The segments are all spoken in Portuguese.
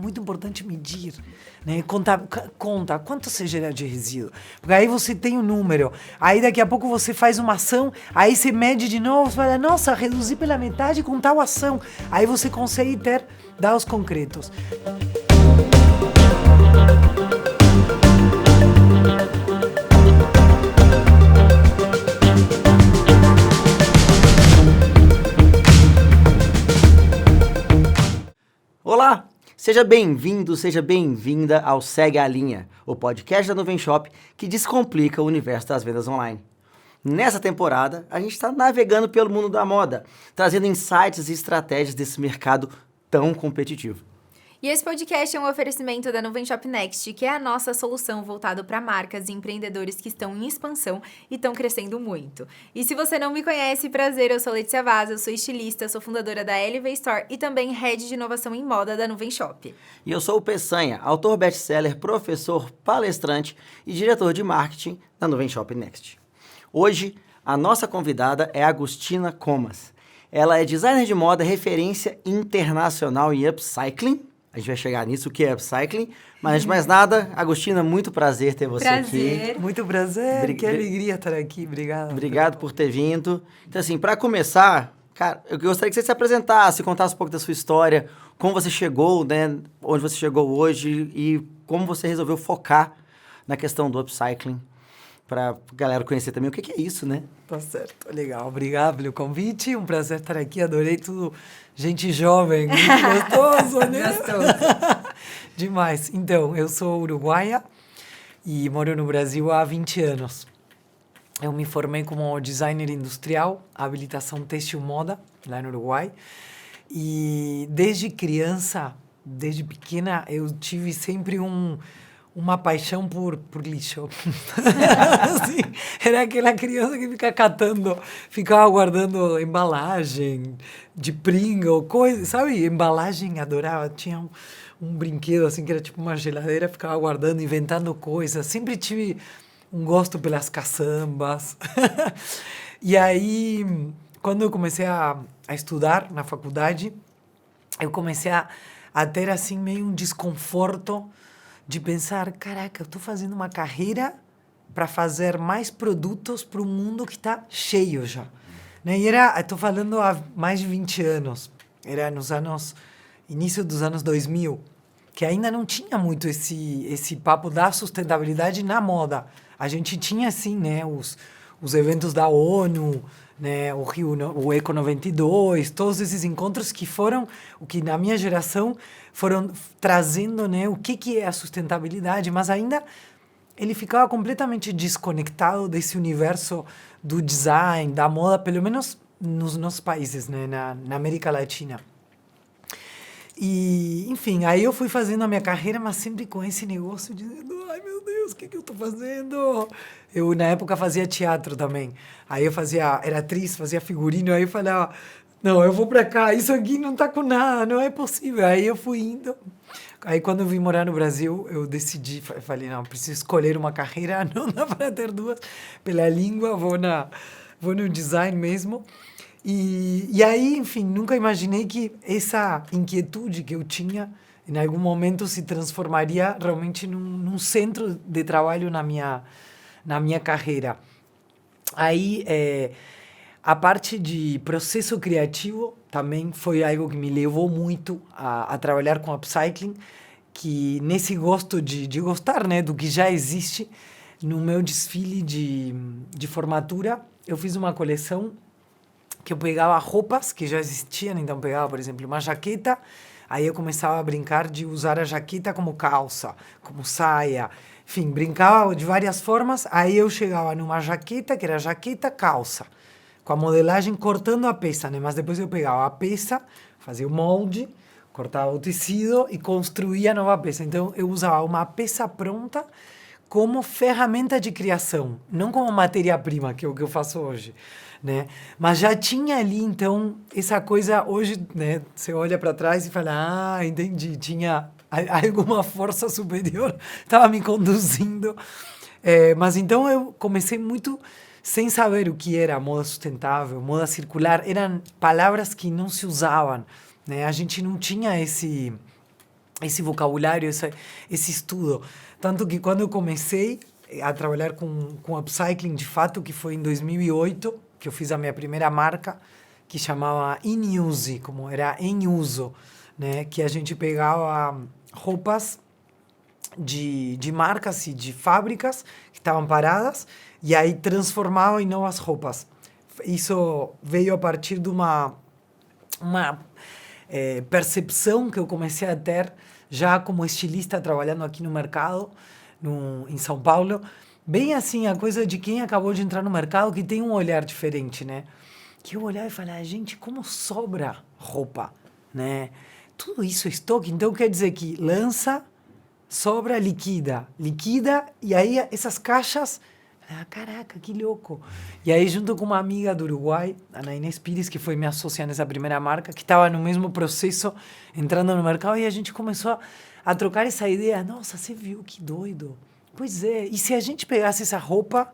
muito importante medir, né? Conta quanto você gera de resíduo. Porque aí você tem um número. Aí daqui a pouco você faz uma ação, aí você mede de novo, você fala, nossa, reduzir pela metade com tal ação. Aí você consegue ter dados concretos. Olá, seja bem-vindo, seja bem-vinda ao Segue a Linha, o podcast da Nuvem Shop que descomplica o universo das vendas online. Nessa temporada, a gente está navegando pelo mundo da moda, trazendo insights e estratégias desse mercado tão competitivo. E esse podcast é um oferecimento da Nuvem Shop Next, que é a nossa solução voltada para marcas e empreendedores que estão em expansão e estão crescendo muito. E se você não me conhece, prazer, eu sou Letícia Vaz, eu sou estilista, sou fundadora da LV Store e também Head de Inovação em Moda da Nuvem Shop. E eu sou o Peçanha, autor best-seller, professor, palestrante e diretor de marketing da Nuvem Shop Next. Hoje, a nossa convidada é Agostina Comas. Ela é designer de moda, referência internacional em upcycling. A gente vai chegar nisso, o que é upcycling. Mas, antes de mais nada, Agostina, muito prazer ter você aqui. Muito prazer, que alegria estar aqui. Obrigado. Obrigado por ter vindo. Então, assim, para começar, cara, eu gostaria que você se apresentasse, contasse um pouco da sua história, como você chegou, né, onde você chegou hoje e como você resolveu focar na questão do upcycling, para a galera conhecer também o que é isso, né? Tá certo, legal. Obrigado pelo convite, um prazer estar aqui, adorei tudo. Gente jovem, muito gostoso, né? Gostoso. Demais. Então, eu sou uruguaia e moro no Brasil há 20 anos. Eu me formei como designer industrial, habilitação têxtil moda, lá no Uruguai. E desde criança, desde pequena, eu tive sempre uma paixão por lixo. Assim, era aquela criança que fica catando, ficava guardando embalagem de Pringle, coisa, sabe? Embalagem, adorava. Tinha um brinquedo assim que era tipo uma geladeira, ficava guardando, inventando coisas. Sempre tive um gosto pelas caçambas. E aí, quando eu comecei a estudar na faculdade, eu comecei a ter assim meio um desconforto de pensar, caraca, eu estou fazendo uma carreira para fazer mais produtos para um mundo que está cheio já. Né? E estou falando há mais de 20 anos, era início dos anos 2000, que ainda não tinha muito esse papo da sustentabilidade na moda. A gente tinha, assim, né, os eventos da ONU, né, o Eco 92, todos esses encontros que foram, o que na minha geração foram trazendo, né, o que é a sustentabilidade, mas ainda ele ficava completamente desconectado desse universo do design, da moda, pelo menos nos nossos países, né, na América Latina. E, enfim, aí eu fui fazendo a minha carreira, mas sempre com esse negócio de, ai meu Deus, o que eu tô fazendo? Eu, na época, fazia teatro também. Aí eu era atriz, fazia figurino, aí eu falava, não, eu vou pra cá, isso aqui não tá com nada, não é possível. Aí eu fui indo. Aí quando eu vim morar no Brasil, eu decidi, falei, não, preciso escolher uma carreira, não dá para ter duas. Pela língua, vou no design mesmo. E aí, enfim, nunca imaginei que essa inquietude que eu tinha, em algum momento, se transformaria realmente num centro de trabalho na minha carreira. Aí, a parte de processo criativo também foi algo que me levou muito a trabalhar com upcycling, que nesse gosto de gostar, né, do que já existe, no meu desfile de formatura, eu fiz uma coleção que eu pegava roupas que já existiam, então pegava, por exemplo, uma jaqueta, aí eu começava a brincar de usar a jaqueta como calça, como saia, enfim, brincava de várias formas, aí eu chegava numa jaqueta, que era jaqueta, calça, com a modelagem cortando a peça, né? Mas depois eu pegava a peça, fazia o molde, cortava o tecido e construía a nova peça. Então eu usava uma peça pronta como ferramenta de criação, não como matéria-prima, que é o que eu faço hoje. Né? Mas já tinha ali, então, essa coisa, hoje, né, você olha para trás e fala, entendi, tinha alguma força superior, estava me conduzindo. Mas então eu comecei muito sem saber o que era moda sustentável, moda circular, eram palavras que não se usavam, né? A gente não tinha esse vocabulário, esse estudo. Tanto que quando eu comecei a trabalhar com upcycling, de fato, que foi em 2008, que eu fiz a minha primeira marca, que chamava In Use, como era em uso, né? Que a gente pegava roupas de marcas e de fábricas que estavam paradas e aí transformava em novas roupas. Isso veio a partir de uma percepção que eu comecei a ter já como estilista trabalhando aqui no mercado, em São Paulo. Bem assim, a coisa de quem acabou de entrar no mercado que tem um olhar diferente, né? Que eu olhava e falava, gente, como sobra roupa, né? Tudo isso é estoque, então quer dizer que lança, sobra, liquida, e aí essas caixas, caraca, que louco. E aí junto com uma amiga do Uruguai, Ana Inês Pires, que foi minha sócia nessa primeira marca, que estava no mesmo processo, entrando no mercado, e a gente começou a trocar essa ideia, nossa, você viu que doido? Pois é, e se a gente pegasse essa roupa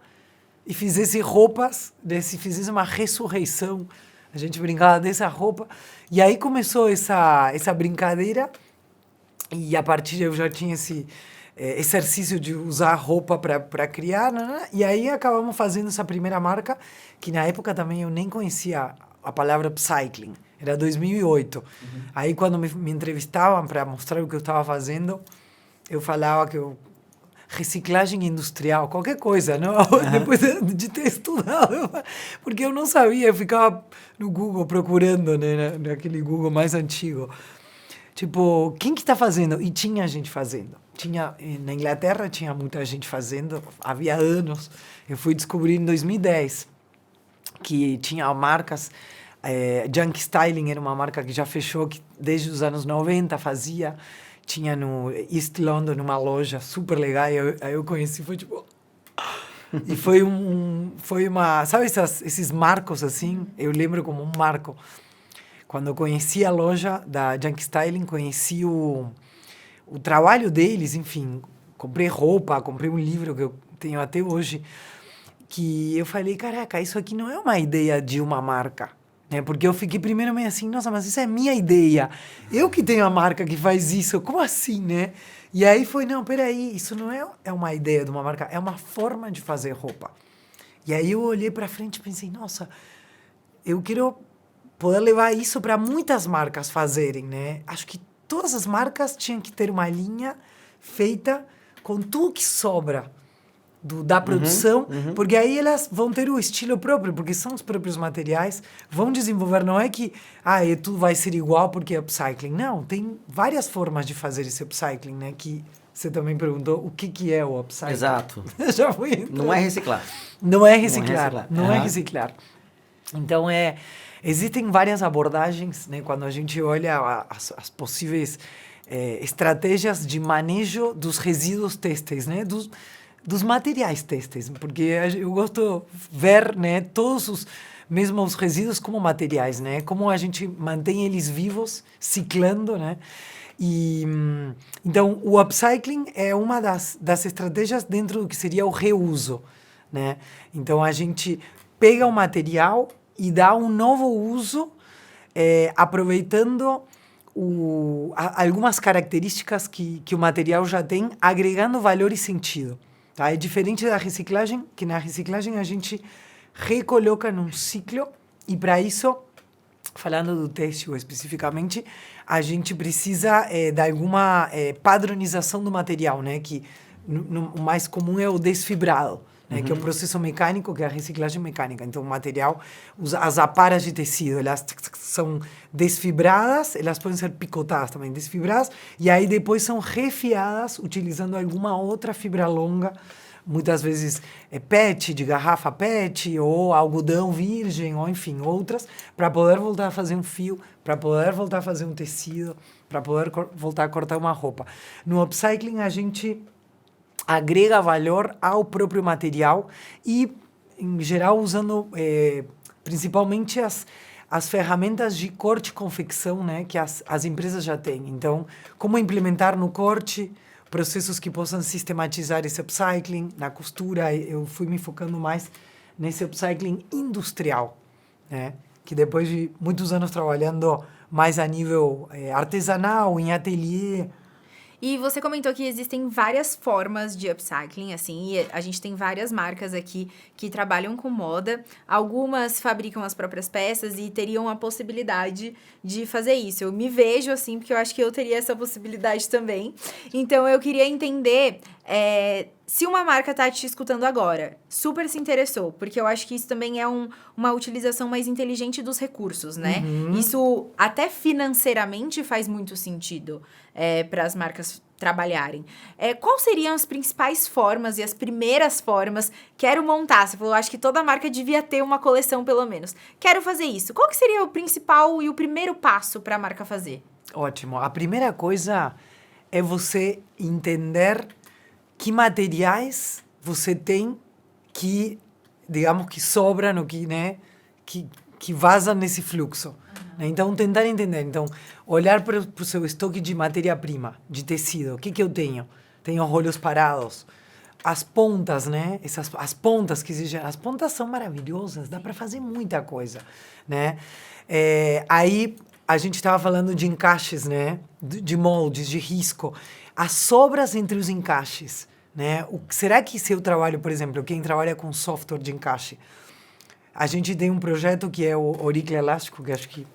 e fizesse roupas, fizesse uma ressurreição, a gente brincava dessa roupa, e aí começou essa brincadeira, e a partir eu já tinha esse exercício de usar roupa para criar, né? E aí acabamos fazendo essa primeira marca, que na época também eu nem conhecia a palavra upcycling, era 2008. Aí quando me entrevistavam para mostrar o que eu estava fazendo, eu falava que eu reciclagem industrial, qualquer coisa, não? Depois de ter estudado, porque eu não sabia, eu ficava no Google procurando, né, naquele Google mais antigo. Tipo, quem que tá fazendo? E tinha gente fazendo. Na Inglaterra tinha muita gente fazendo, havia anos. Eu fui descobrir em 2010 que tinha marcas, Junk Styling era uma marca que já fechou, que desde os anos 90 fazia. Tinha no East London uma loja super legal, aí eu conheci, foi tipo... E foi uma... Sabe esses marcos assim? Eu lembro como um marco. Quando eu conheci a loja da Junk Styling, conheci o trabalho deles, enfim. Comprei roupa, comprei um livro que eu tenho até hoje, que eu falei, caraca, isso aqui não é uma ideia de uma marca. Porque eu fiquei primeiro meio assim, nossa, mas isso é minha ideia. Eu que tenho a marca que faz isso, como assim, né? E aí foi, não, peraí, isso não é uma ideia de uma marca, é uma forma de fazer roupa. E aí eu olhei pra frente e pensei, nossa, eu quero poder levar isso para muitas marcas fazerem, né? Acho que todas as marcas tinham que ter uma linha feita com tudo que sobra da produção, porque aí elas vão ter o estilo próprio, porque são os próprios materiais, vão desenvolver, não é que tudo vai ser igual porque é upcycling. Não, tem várias formas de fazer esse upcycling, né? Que você também perguntou o que é o upcycling. Exato. Já fui entrando. Não é reciclar. Não é reciclar. Não é reciclar. Então, existem várias abordagens, né? Quando a gente olha as possíveis estratégias de manejo dos resíduos têxteis, né? Dos materiais têxteis, porque eu gosto de ver, né, mesmo os resíduos como materiais, né, como a gente mantém eles vivos, ciclando, né, e então o upcycling é uma das estratégias dentro do que seria o reuso, né, então a gente pega o material e dá um novo uso, aproveitando algumas características que o material já tem, agregando valor e sentido. Tá? É diferente da reciclagem, que na reciclagem a gente recoloca num ciclo e para isso, falando do têxtil especificamente, a gente precisa de alguma padronização do material, né? Que o mais comum é o desfibrado, né? Que é um processo mecânico, que é a reciclagem mecânica. Então o material, as aparas de tecido, elas são desfibradas, elas podem ser picotadas também, desfibradas, e aí depois são refiadas utilizando alguma outra fibra longa, muitas vezes PET, de garrafa PET, ou algodão virgem, ou enfim, outras, para poder voltar a fazer um fio, para poder voltar a fazer um tecido, para poder voltar a cortar uma roupa. No upcycling, a gente agrega valor ao próprio material e, em geral, usando principalmente as ferramentas de corte e confecção, né, que as empresas já têm. Então, como implementar no corte processos que possam sistematizar esse upcycling. Na costura, eu fui me focando mais nesse upcycling industrial, né, que depois de muitos anos trabalhando mais a nível artesanal, em ateliê, E você comentou que existem várias formas de upcycling, assim, e a gente tem várias marcas aqui que trabalham com moda. Algumas fabricam as próprias peças e teriam a possibilidade de fazer isso. Eu me vejo assim, porque eu acho que eu teria essa possibilidade também. Então, eu queria entender se uma marca está te escutando agora, super se interessou, porque eu acho que isso também é uma utilização mais inteligente dos recursos, né? Isso até financeiramente faz muito sentido para as marcas trabalharem. Quais seriam as principais formas e as primeiras formas? Quero montar, você falou, acho que toda marca devia ter uma coleção pelo menos. Quero fazer isso. Qual que seria o principal e o primeiro passo para a marca fazer? Ótimo. A primeira coisa é você entender que materiais você tem que, digamos, que sobram, que, né, que vazam nesse fluxo. Né? Então, tentar entender. Então, olhar para o seu estoque de matéria-prima, de tecido. O que eu tenho? Tenho rolhos parados. As pontas, né? As pontas que existem. As pontas são maravilhosas, dá para fazer muita coisa, né? Aí, a gente estava falando de encaixes, né? De moldes, de risco. As sobras entre os encaixes, né? Será que se eu trabalho, por exemplo, quem trabalha com software de encaixe, a gente tem um projeto que é o Oricle Elástico, que acho que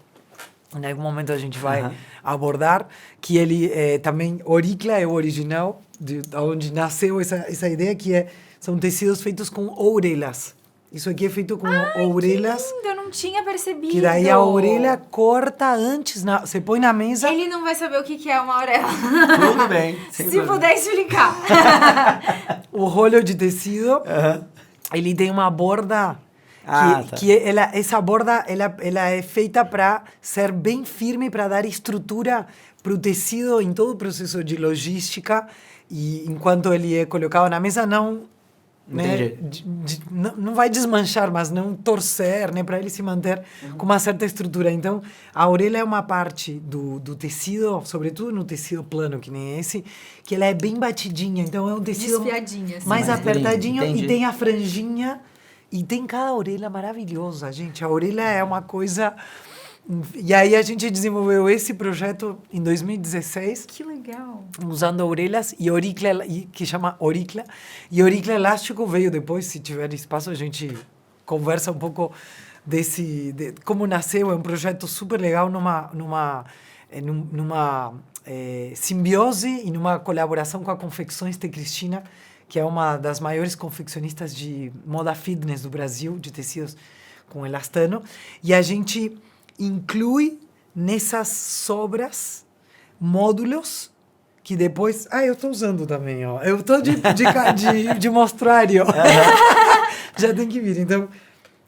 em algum momento a gente vai abordar, que ele também, Oricle é o original, de onde nasceu essa ideia, que são tecidos feitos com orelhas. Isso aqui é feito com orelhas. Que lindo, eu não tinha percebido. Que daí a orelha corta antes, você põe na mesa. Ele não vai saber o que é uma orelha. Tudo bem. Se puder explicar. O rolho de tecido, ele tem uma borda essa borda ela é feita para ser bem firme, para dar estrutura para o tecido em todo o processo de logística, e enquanto ele é colocado na mesa né, não vai desmanchar, mas não torcer, né, para ele se manter com uma certa estrutura. Então, a orelha é uma parte do tecido, sobretudo no tecido plano, que nem esse, que ela é bem batidinha. Então, é um tecido desfiadinha, assim, mais apertadinho, entendi. e tem a franjinha, e tem cada orelha maravilhosa, gente. A orelha é uma coisa... E aí a gente desenvolveu esse projeto em 2016. Que legal. Usando orelhas e Oricle, que chama Oricle. E Oricle Elástico veio depois, se tiver espaço, a gente conversa um pouco de como nasceu. É um projeto super legal numa simbiose e numa colaboração com a Confecções de Cristina, que é uma das maiores confeccionistas de moda fitness do Brasil, de tecidos com elastano. E a gente inclui nessas sobras módulos que depois... eu estou usando também, ó. Eu estou de mostrário. Já tem que vir. Então,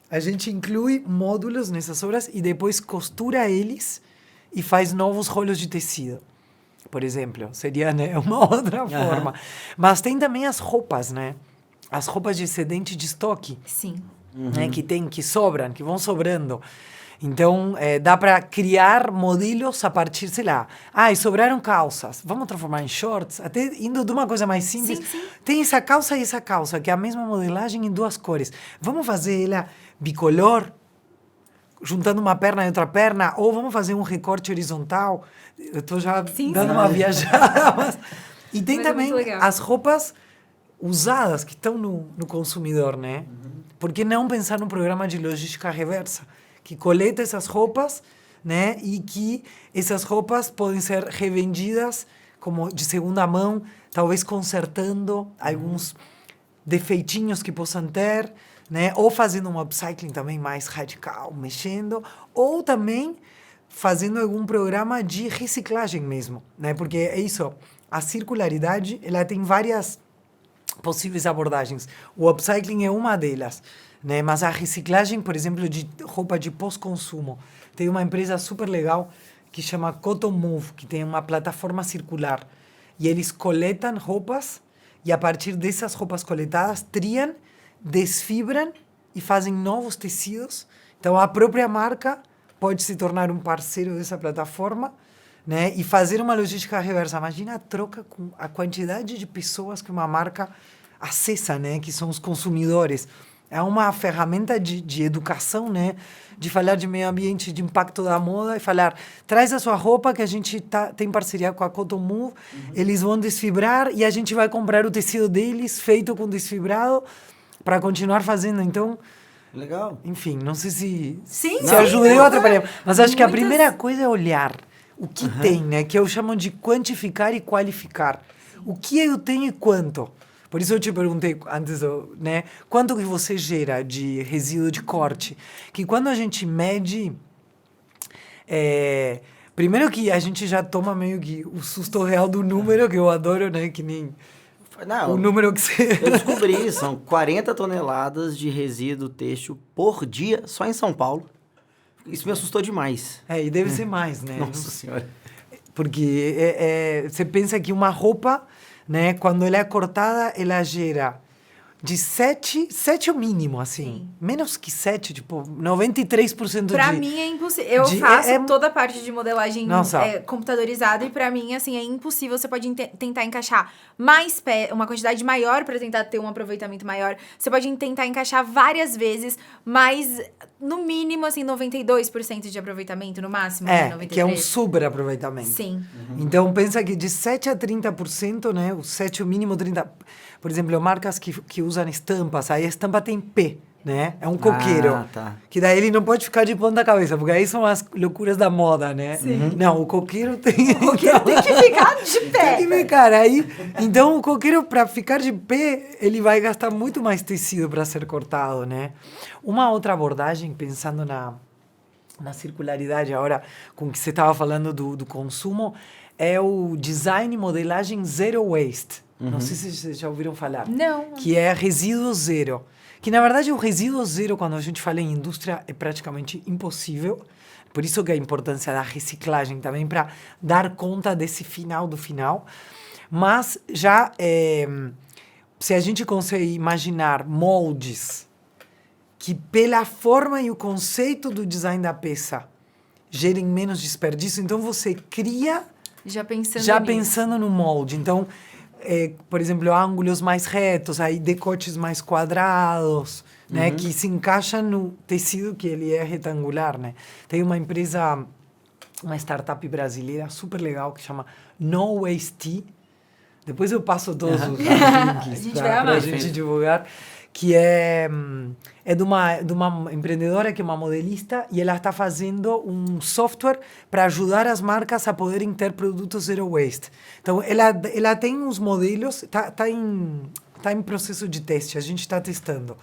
a gente inclui módulos nessas sobras e depois costura eles e faz novos rolos de tecido. Por exemplo, seria, né, uma outra forma. Mas tem também as roupas, né? As roupas de excedente de estoque. Sim. Né? Que sobram, que vão sobrando. Então, dá para criar modelos a partir, sei lá... e sobraram calças. Vamos transformar em shorts? Até indo de uma coisa mais simples. Sim. Tem essa calça e essa calça, que é a mesma modelagem em duas cores. Vamos fazer ela bicolor, juntando uma perna e outra perna? Ou vamos fazer um recorte horizontal? Eu estou já dando uma viajada. E tem também as roupas usadas que estão no consumidor, né? Por que não pensar num programa de logística reversa? Que coleta essas roupas, né? E que essas roupas podem ser revendidas como de segunda mão, talvez consertando alguns defeitinhos que possam ter, né? Ou fazendo um upcycling também mais radical, mexendo, ou também fazendo algum programa de reciclagem mesmo, né? Porque é isso, a circularidade, ela tem várias possíveis abordagens. O upcycling é uma delas, né? Mas a reciclagem, por exemplo, de roupa de pós-consumo. Tem uma empresa super legal que chama Cotton Move, que tem uma plataforma circular. E eles coletam roupas e, a partir dessas roupas coletadas, triam, desfibram e fazem novos tecidos. Então, a própria marca pode se tornar um parceiro dessa plataforma, né? E fazer uma logística reversa. Imagina a troca com a quantidade de pessoas que uma marca acessa, né? Que são os consumidores. É uma ferramenta de educação, né? De falar de meio ambiente, de impacto da moda e falar, traz a sua roupa que a gente tem parceria com a Cotton Move, eles vão desfibrar e a gente vai comprar o tecido deles feito com desfibrado para continuar fazendo. Então, Legal. enfim, não sei Sim, se sim, ajudei ou não, atrapalhei, mas acho que a muitas- primeira coisa é olhar o que tem, né? Que eu chamo de quantificar e qualificar. O que eu tenho e quanto. Por isso eu te perguntei antes, né? Quanto que você gera de resíduo de corte? Que quando a gente mede... primeiro que a gente já toma meio que o susto real do número, que eu adoro, né? Que nem Não, o número que você... eu descobri, são 40 toneladas de resíduo têxtil por dia, só em São Paulo. Isso me assustou demais. E deve ser mais, né? Nossa Senhora. Porque você pensa que uma roupa, né, quando ela é cortada, ela gera de 7 é o mínimo, assim. Menos que 7, tipo, 93% Pra de... mim é impossível. Eu de- faço é- toda a parte de modelagem Nossa. computadorizada e pra mim, assim, é impossível. Você pode tentar encaixar uma quantidade maior pra tentar ter um aproveitamento maior. Você pode tentar encaixar várias vezes, mas no mínimo, assim, 92% de aproveitamento, no máximo, né? 93%. que é um super aproveitamento. Sim. Então, pensa que de 7 a 30%, né? O 7 é o mínimo, 30%. Por exemplo, marcas que usam estampas, aí a estampa tem P, né? É um coqueiro. Ah, tá. Que daí ele não pode ficar de ponta cabeça, porque aí são as loucuras da moda, né? Não, o coqueiro tem... O que tem que ficar de pé. Tem que ver, cara. Aí, então, o coqueiro, para ficar de pé, ele vai gastar muito mais tecido para ser cortado, né? Uma outra abordagem, pensando na circularidade agora, com o que você estava falando do consumo, é o design e modelagem zero waste. Não sei se vocês já ouviram falar. Não. Que é resíduo zero. Que, na verdade, o resíduo zero, quando a gente fala em indústria, é praticamente impossível. Por isso que a importância da reciclagem também, para dar conta desse final do final. Mas já, se a gente consegue imaginar moldes que, pela forma e o conceito do design da peça, gerem menos desperdício, então você cria Já pensando já nisso. pensando no molde. Então, por exemplo, ângulos mais retos, aí decotes mais quadrados, né? Que se encaixam no tecido que ele é retangular, né? Tem uma empresa, uma startup brasileira super legal que chama No Waste Tea. Depois eu passo todos os A links gente vai para amar. a gente divulgar. Que é de uma empreendedora que é uma modelista e ela está fazendo um software para ajudar as marcas a poderem ter produtos zero waste. Então, ela tem uns modelos, tá em processo de teste, a gente está testando.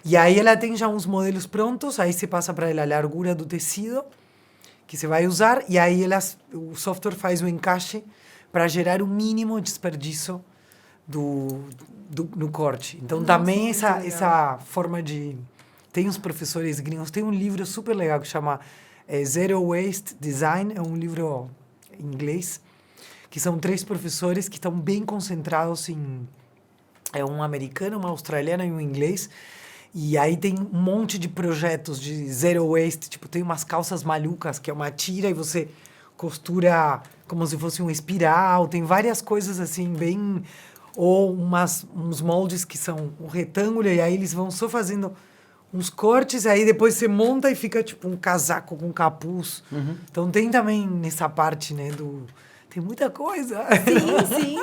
E aí ela tem já uns modelos prontos, aí você passa para ela a largura do tecido que você vai usar e aí o software faz o encaixe para gerar o mínimo desperdício no corte. Então, Nossa, também muito legal. essa forma de... Tem uns professores gringos, tem um livro super legal que chama Zero Waste Design, é um livro em inglês, que são 3 professores que estão bem concentrados em... É um americano, uma australiana e um inglês. E aí tem um monte de projetos de zero waste, tipo, tem umas calças malucas, que é uma tira e você costura como se fosse um espiral, tem várias coisas assim, bem... Ou uns moldes que são um retângulo, e aí eles vão só fazendo uns cortes, aí depois você monta e fica tipo um casaco com capuz. Então tem também nessa parte, né, tem muita coisa. Sim, sim.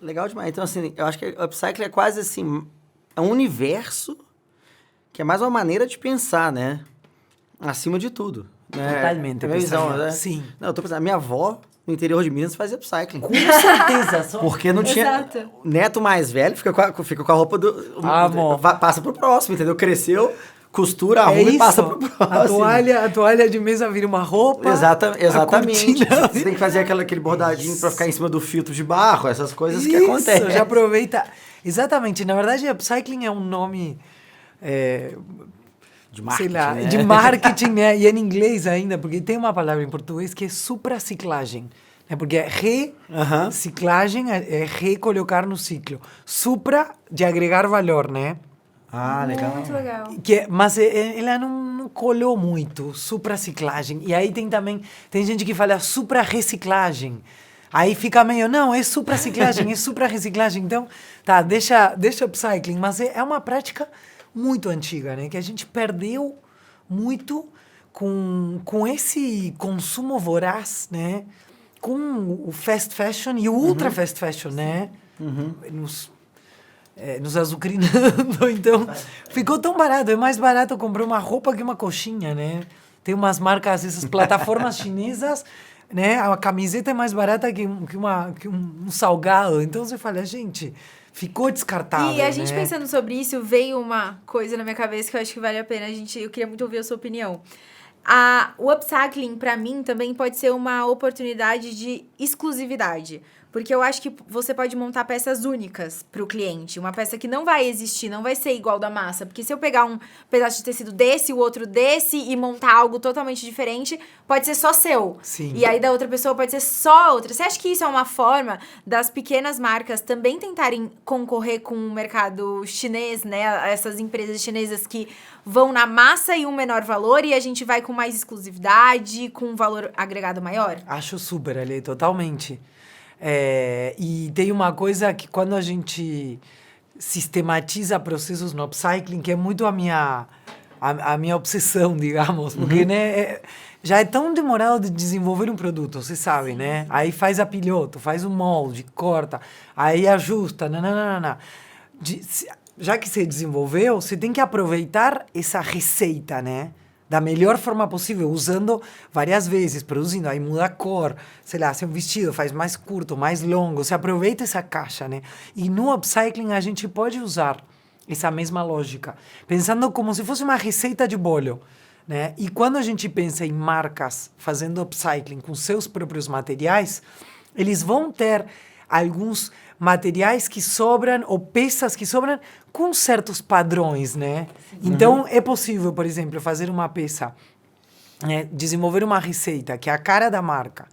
Legal demais. Então, assim, eu acho que o upcycling é quase assim, é um universo que é mais uma maneira de pensar, né? Acima de tudo. Né? Totalmente, É a minha visão, pensamento. né? Sim. Não, eu tô pensando, a minha avó, no interior de Minas, fazia upcycling. Com certeza. Só... Porque não tinha... Exato. Neto mais velho fica com a roupa do... Amor. Passa pro próximo, entendeu? Cresceu, costura, arruma É e passa isso. pro próximo. A toalha de mesa vira uma roupa. Exatamente. a cortina Você tem que fazer aquele bordadinho pra ficar em cima do filtro de barro, essas coisas que Isso, acontecem. já aproveita. Exatamente. Na verdade, upcycling é um nome... De marketing, sei lá, né? de marketing, né? E é em inglês ainda, porque tem uma palavra em português que é supraciclagem. Né? Porque é reciclagem, é recolocar no ciclo. Supra, de agregar valor, né? Ah, legal. Muito legal. Mas ela não colou muito, supraciclagem. E aí tem gente que fala supra-reciclagem. Aí fica meio, não, é supraciclagem, é supra-reciclagem. Então, tá, deixa upcycling. Mas é uma prática muito antiga, né? Que a gente perdeu muito com esse consumo voraz, né? Com o fast fashion e o ultra fast fashion, né? Nos azucrinando. Então, ficou tão barato. É mais barato comprar uma roupa que uma coxinha, né? Tem umas marcas, essas plataformas chinesas, né? A camiseta é mais barata que um salgado. Então, você fala, gente, ficou descartável, E a gente né? pensando sobre isso, veio uma coisa na minha cabeça que eu acho que vale a pena. Eu queria muito ouvir a sua opinião. O upcycling, para mim, também pode ser uma oportunidade de exclusividade. Porque eu acho que você pode montar peças únicas para o cliente. Uma peça que não vai existir, não vai ser igual da massa. Porque se eu pegar um pedaço de tecido desse, o outro desse, e montar algo totalmente diferente, pode ser só seu. Sim. E aí da outra pessoa pode ser só outra. Você acha que isso é uma forma das pequenas marcas também tentarem concorrer com o mercado chinês, né? Essas empresas chinesas que vão na massa e um menor valor, e a gente vai com mais exclusividade, com um valor agregado maior? Acho super, Ale, totalmente. E tem uma coisa que quando a gente sistematiza processos no upcycling, que é muito a minha obsessão, digamos, porque né, já é tão demorado de desenvolver um produto, você sabe, né? Aí faz a piloto, faz o molde, corta, aí ajusta, nananana. Já que você desenvolveu, você tem que aproveitar essa receita, né? Da melhor forma possível, usando várias vezes, produzindo, aí muda a cor, sei lá, se é um vestido, faz mais curto, mais longo, você aproveita essa caixa, né? E no upcycling a gente pode usar essa mesma lógica, pensando como se fosse uma receita de bolo, né? E quando a gente pensa em marcas fazendo upcycling com seus próprios materiais, eles vão ter alguns materiais que sobram ou peças que sobram com certos padrões, né? Então, é possível, por exemplo, fazer uma peça, né, desenvolver uma receita que é a cara da marca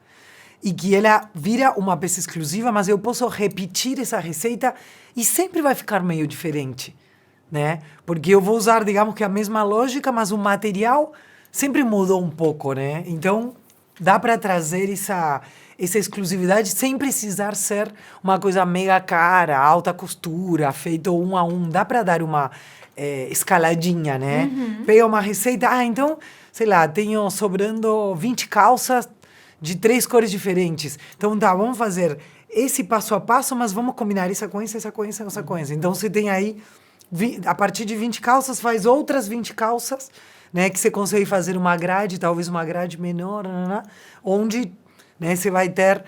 e que ela vira uma peça exclusiva, mas eu posso repetir essa receita e sempre vai ficar meio diferente, né? Porque eu vou usar, digamos que a mesma lógica, mas o material sempre mudou um pouco, né? Então, dá para trazer essa exclusividade sem precisar ser uma coisa mega cara, alta costura, feito 1 a 1. Dá para dar uma escaladinha, né? Pega uma receita, então, sei lá, tenho sobrando 20 calças de 3 cores diferentes. Então, tá, vamos fazer esse passo a passo, mas vamos combinar essa com essa, essa com essa, essa com essa. Então, você tem aí, a partir de 20 calças, faz outras 20 calças, né? Que você consegue fazer uma grade, talvez uma grade menor, onde, né, você vai ter,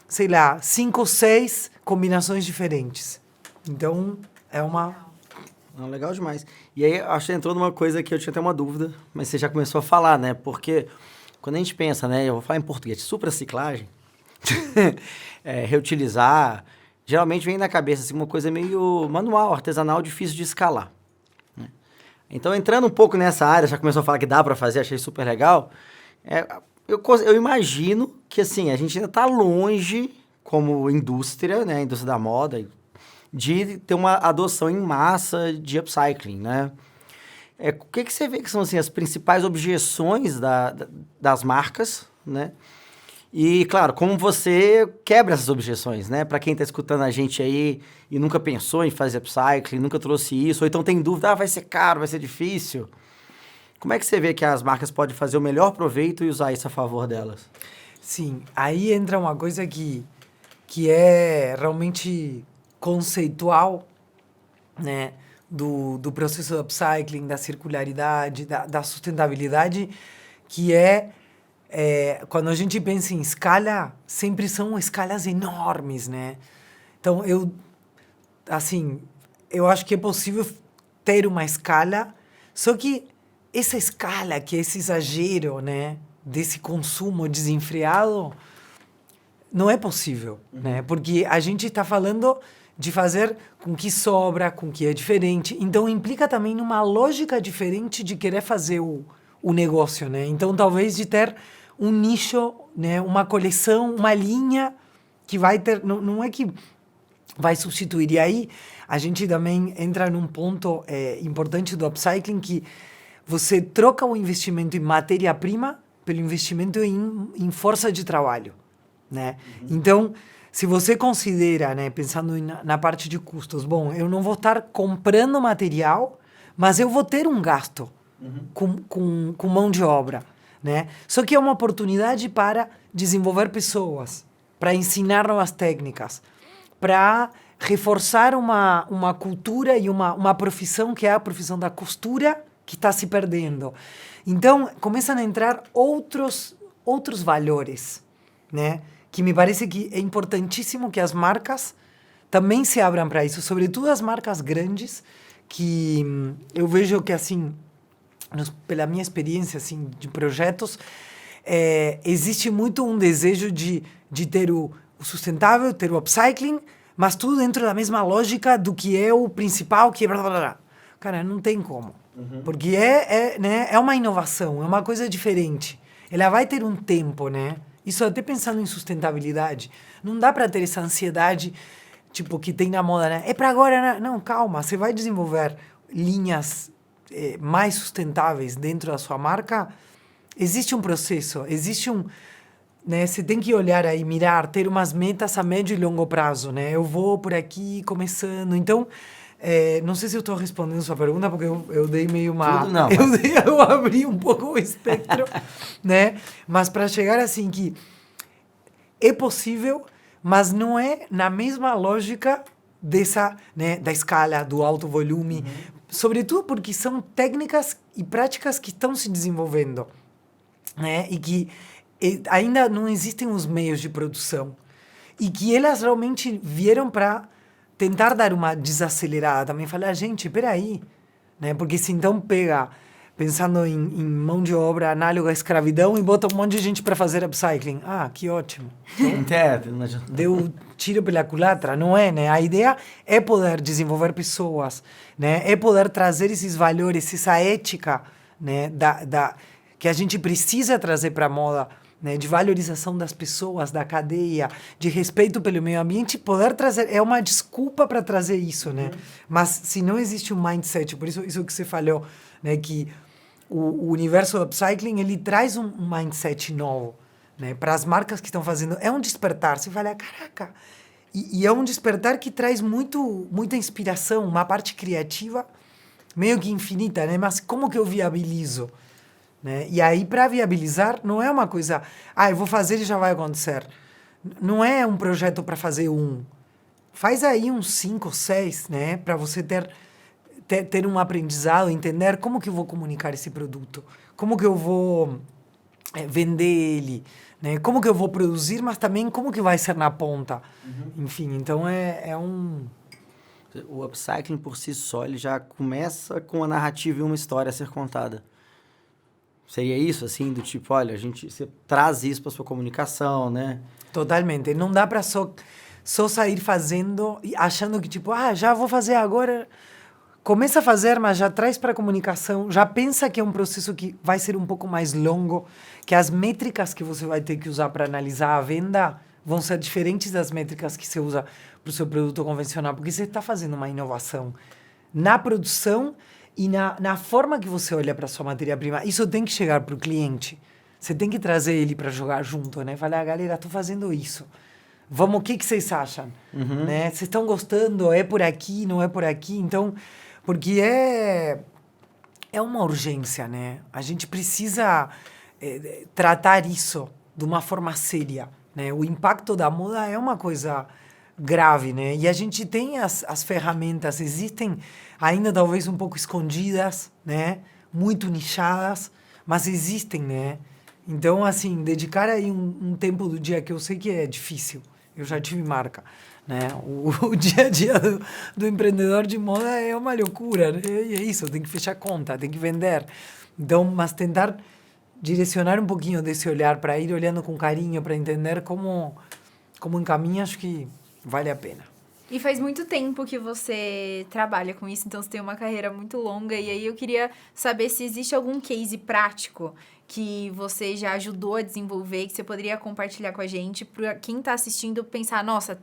sei lá, 5 ou 6 combinações diferentes. Então, é uma... Não, legal demais. E aí, acho que entrou numa coisa que eu tinha até uma dúvida, mas você já começou a falar, né? Porque quando a gente pensa, né? Eu vou falar em português, supraciclagem, reutilizar, geralmente vem na cabeça assim, uma coisa meio manual, artesanal, difícil de escalar. Né? Então, entrando um pouco nessa área, já começou a falar que dá para fazer, achei super legal. Eu imagino que, assim, a gente ainda está longe, como indústria, né? Indústria da moda, de ter uma adoção em massa de upcycling, né? O que você vê que são assim, as principais objeções das marcas, né? E, claro, como você quebra essas objeções, né? Para quem está escutando a gente aí e nunca pensou em fazer upcycling, nunca trouxe isso, ou então tem dúvida, vai ser caro, vai ser difícil. Como é que você vê que as marcas podem fazer o melhor proveito e usar isso a favor delas? Sim, aí entra uma coisa que é realmente conceitual, né, do processo do upcycling, da circularidade, da sustentabilidade, que quando a gente pensa em escala, sempre são escalas enormes, né? Então, eu acho que é possível ter uma escala, só que essa escala, que é esse exagero, né, desse consumo desenfreado, não é possível, né? Porque a gente está falando de fazer com que sobra, com que é diferente. Então, implica também numa lógica diferente de querer fazer o negócio, né? Então, talvez de ter um nicho, né? Uma coleção, uma linha que vai ter... Não é que vai substituir. E aí, a gente também entra num ponto importante do upcycling, que você troca o investimento em matéria-prima pelo investimento em força de trabalho, né? Então, se você considera, né, pensando na parte de custos, bom, eu não vou estar comprando material, mas eu vou ter um gasto com mão de obra, né? Só que é uma oportunidade para desenvolver pessoas, para ensinar novas técnicas, para reforçar uma cultura e uma profissão que é a profissão da costura que está se perdendo. Então, começam a entrar outros valores, né? Que me parece que é importantíssimo que as marcas também se abram para isso, sobretudo as marcas grandes, que eu vejo que, assim, pela minha experiência assim, de projetos, existe muito um desejo de ter o sustentável, ter o upcycling, mas tudo dentro da mesma lógica do que é o principal, que é blá, blá, blá. Cara, não tem como. Porque né, é uma inovação, é uma coisa diferente. Ela vai ter um tempo, né? Isso até pensando em sustentabilidade. Não dá para ter essa ansiedade, tipo, que tem na moda, né? É para agora, né? Não, calma. Você vai desenvolver linhas mais sustentáveis dentro da sua marca. Existe um processo, existe um... Né, você tem que olhar aí, mirar, ter umas metas a médio e longo prazo, né? Eu vou por aqui começando. Então, não sei se eu estou respondendo a sua pergunta, porque eu dei meio uma... Tudo não, Eu abri um pouco o espectro, né? Mas para chegar assim que é possível, mas não é na mesma lógica dessa, né, da escala, do alto volume. Sobretudo porque são técnicas e práticas que estão se desenvolvendo, né? E que ainda não existem os meios de produção. E que elas realmente vieram para tentar dar uma desacelerada. Também falar, gente, peraí. Né? Porque se então pega, pensando em mão de obra análoga à escravidão, e bota um monte de gente para fazer upcycling. Ah, que ótimo. Deu tiro pela culatra, não é, né? A ideia é poder desenvolver pessoas, né? É poder trazer esses valores, essa ética, né? Que a gente precisa trazer para a moda, né? De valorização das pessoas, da cadeia, de respeito pelo meio ambiente, poder trazer, é uma desculpa para trazer isso, né? Mas se não existe um mindset, por isso que você falou, né? Que o universo do upcycling, ele traz um mindset novo, né? Para as marcas que estão fazendo, é um despertar. Você fala, caraca, e é um despertar que traz muita inspiração, uma parte criativa meio que infinita, né? Mas como que eu viabilizo? Né? E aí, para viabilizar, não é uma coisa, eu vou fazer e já vai acontecer. Não é um projeto para fazer um. Faz aí uns 5, 6, né? Para você ter um aprendizado, entender como que eu vou comunicar esse produto, como que eu vou vender ele, né? Como que eu vou produzir, mas também como que vai ser na ponta. Enfim, então é um... O upcycling por si só, ele já começa com a narrativa e uma história a ser contada. Seria isso, assim, do tipo, olha, você traz isso para sua comunicação, né? Totalmente. Não dá para só sair fazendo e achando que, tipo, já vou fazer agora. Começa a fazer, mas já traz para a comunicação, já pensa que é um processo que vai ser um pouco mais longo, que as métricas que você vai ter que usar para analisar a venda vão ser diferentes das métricas que você usa para o seu produto convencional, porque você está fazendo uma inovação na produção e na forma que você olha para sua matéria-prima. Isso tem que chegar para o cliente. Você tem que trazer ele para jogar junto, né? Falar, galera, estou fazendo isso. Vamos, o que vocês acham? Né? Vocês estão gostando? É por aqui, não é por aqui? Então, porque é uma urgência, né? A gente precisa tratar isso de uma forma séria, né? O impacto da moda é uma coisa grave, né? E a gente tem as ferramentas, existem ainda talvez um pouco escondidas, né? Muito nichadas, mas existem, né? Então, assim, dedicar aí um tempo do dia que eu sei que é difícil. Eu já tive marca, né? O dia a dia do empreendedor de moda é uma loucura, né? E é isso, tem que fechar conta, tem que vender. Então, mas tentar direcionar um pouquinho desse olhar para ir olhando com carinho, para entender como encaminha, acho que vale a pena. E faz muito tempo que você trabalha com isso, então você tem uma carreira muito longa. E aí eu queria saber se existe algum case prático que você já ajudou a desenvolver, que você poderia compartilhar com a gente, para quem está assistindo pensar, nossa,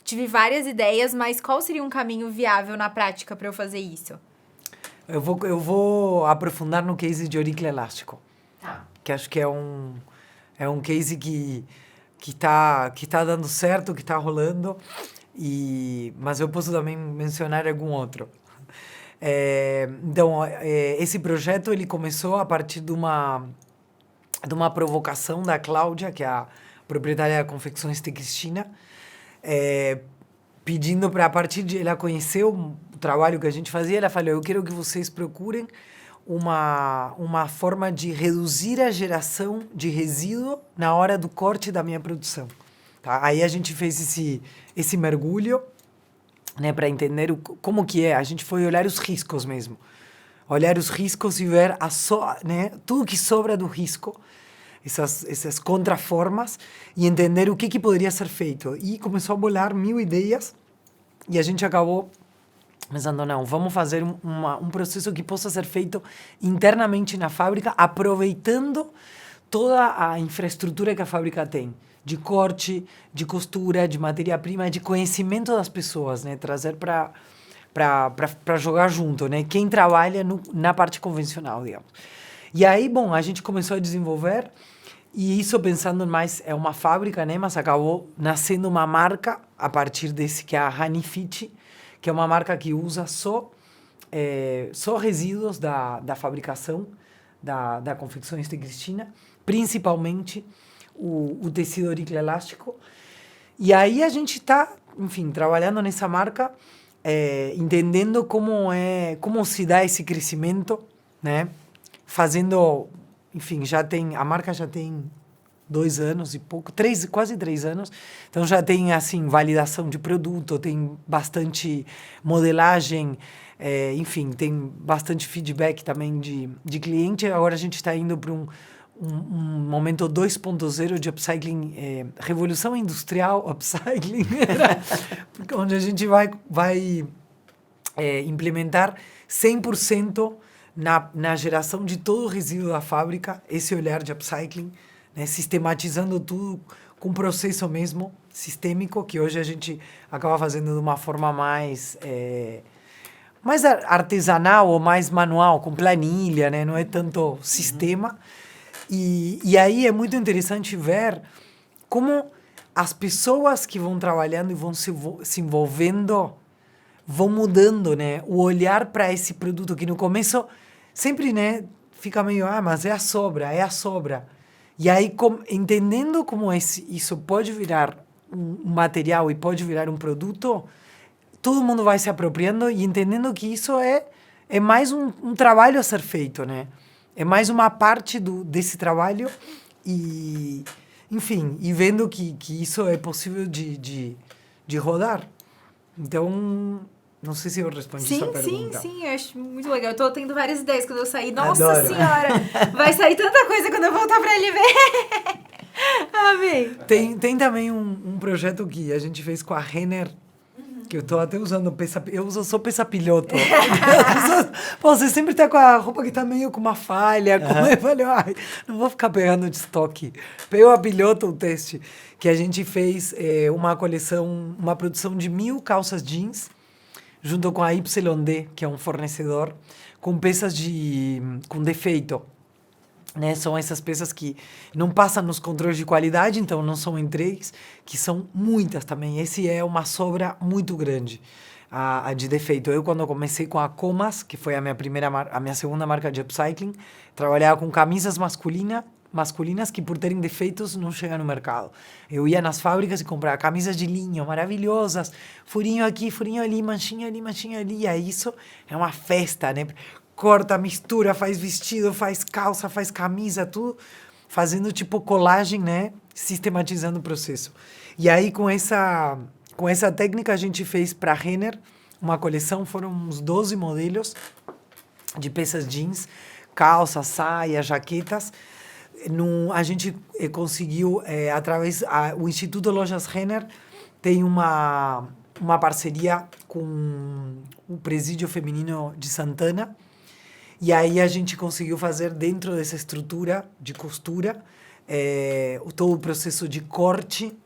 tive várias ideias, mas qual seria um caminho viável na prática para eu fazer isso? Eu vou aprofundar no case de Auricle Elástico, que acho que é um case que tá dando certo, que está rolando, mas eu posso também mencionar algum outro. Então, esse projeto ele começou a partir de uma provocação da Cláudia, que é a proprietária da Confecções de Cristina, pedindo para, a partir de ela conhecer o trabalho que a gente fazia, ela falou, eu quero que vocês procurem uma forma de reduzir a geração de resíduo na hora do corte da minha produção. Tá? Aí a gente fez esse mergulho, né, para entender como que é. A gente foi olhar os riscos mesmo. Olhar os riscos e ver né, tudo que sobra do risco, essas contraformas, e entender o que poderia ser feito. E começou a bolar 1000 ideias, e a gente acabou pensando, não, vamos fazer um processo que possa ser feito internamente na fábrica, aproveitando toda a infraestrutura que a fábrica tem, de corte, de costura, de matéria-prima, de conhecimento das pessoas, né? Trazer para jogar junto, né? Quem trabalha na parte convencional, digamos. E aí, bom, a gente começou a desenvolver, e isso pensando mais, é uma fábrica, né? Mas acabou nascendo uma marca a partir desse, que é a Honey Fit, que é uma marca que usa só resíduos da fabricação da Confecções de Cristina, principalmente o tecido auricular elástico. E aí a gente está, enfim, trabalhando nessa marca, entendendo como se dá esse crescimento, né? Fazendo, enfim, a marca já tem 2 anos e pouco, quase 3 anos, então já tem, assim, validação de produto, tem bastante modelagem, enfim, tem bastante feedback também de cliente. Agora a gente está indo para um momento 2.0 de upcycling, revolução industrial upcycling, onde a gente vai implementar 100% na geração de todo o resíduo da fábrica, esse olhar de upcycling, né, sistematizando tudo com processo mesmo sistêmico, que hoje a gente acaba fazendo de uma forma mais artesanal ou mais manual, com planilha, né, não é tanto sistema. E aí é muito interessante ver como as pessoas que vão trabalhando e vão se envolvendo vão mudando, né, o olhar para esse produto, que no começo sempre, né, fica meio, mas é a sobra. E aí, entendendo como isso pode virar um material e pode virar um produto, todo mundo vai se apropriando e entendendo que isso é mais um trabalho a ser feito, né? É mais uma parte desse trabalho e, enfim, e vendo que isso é possível de rodar. Então, não sei se eu respondi essa pergunta. Sim, eu acho muito legal. Eu tô tendo várias ideias quando eu sair. Nossa Adoro. Senhora! Vai sair tanta coisa quando eu voltar pra ele ver. Amei. Tem também um projeto que a gente fez com a Renner, que eu tô até usando eu uso só peça piloto. Você sempre tá com a roupa que tá meio com uma falha. Eu falei, não vou ficar pegando de estoque. Pegou a piloto o teste, que a gente fez uma coleção, uma produção de 1000 calças jeans, junto com a YD, que é um fornecedor, com peças com defeito. Né? São essas peças que não passam nos controles de qualidade, então não são entregues, que são muitas também. Esse é uma sobra muito grande a de defeito. Eu, quando comecei com a Comas, que foi a minha segunda marca de upcycling, trabalhava com camisas masculinas que, por terem defeitos, não chegam no mercado. Eu ia nas fábricas e comprava camisas de linho maravilhosas, furinho aqui, furinho ali, manchinha ali, e aí isso é uma festa, né? Corta, mistura, faz vestido, faz calça, faz camisa, tudo fazendo tipo colagem, né? Sistematizando o processo. E aí, com essa técnica, a gente fez para a Renner uma coleção, foram uns 12 modelos de peças jeans, calças, saias, jaquetas. A gente conseguiu, através o Instituto Lojas Renner tem uma parceria com o Presídio Feminino de Santana, e aí a gente conseguiu fazer dentro dessa estrutura de costura todo o processo de corte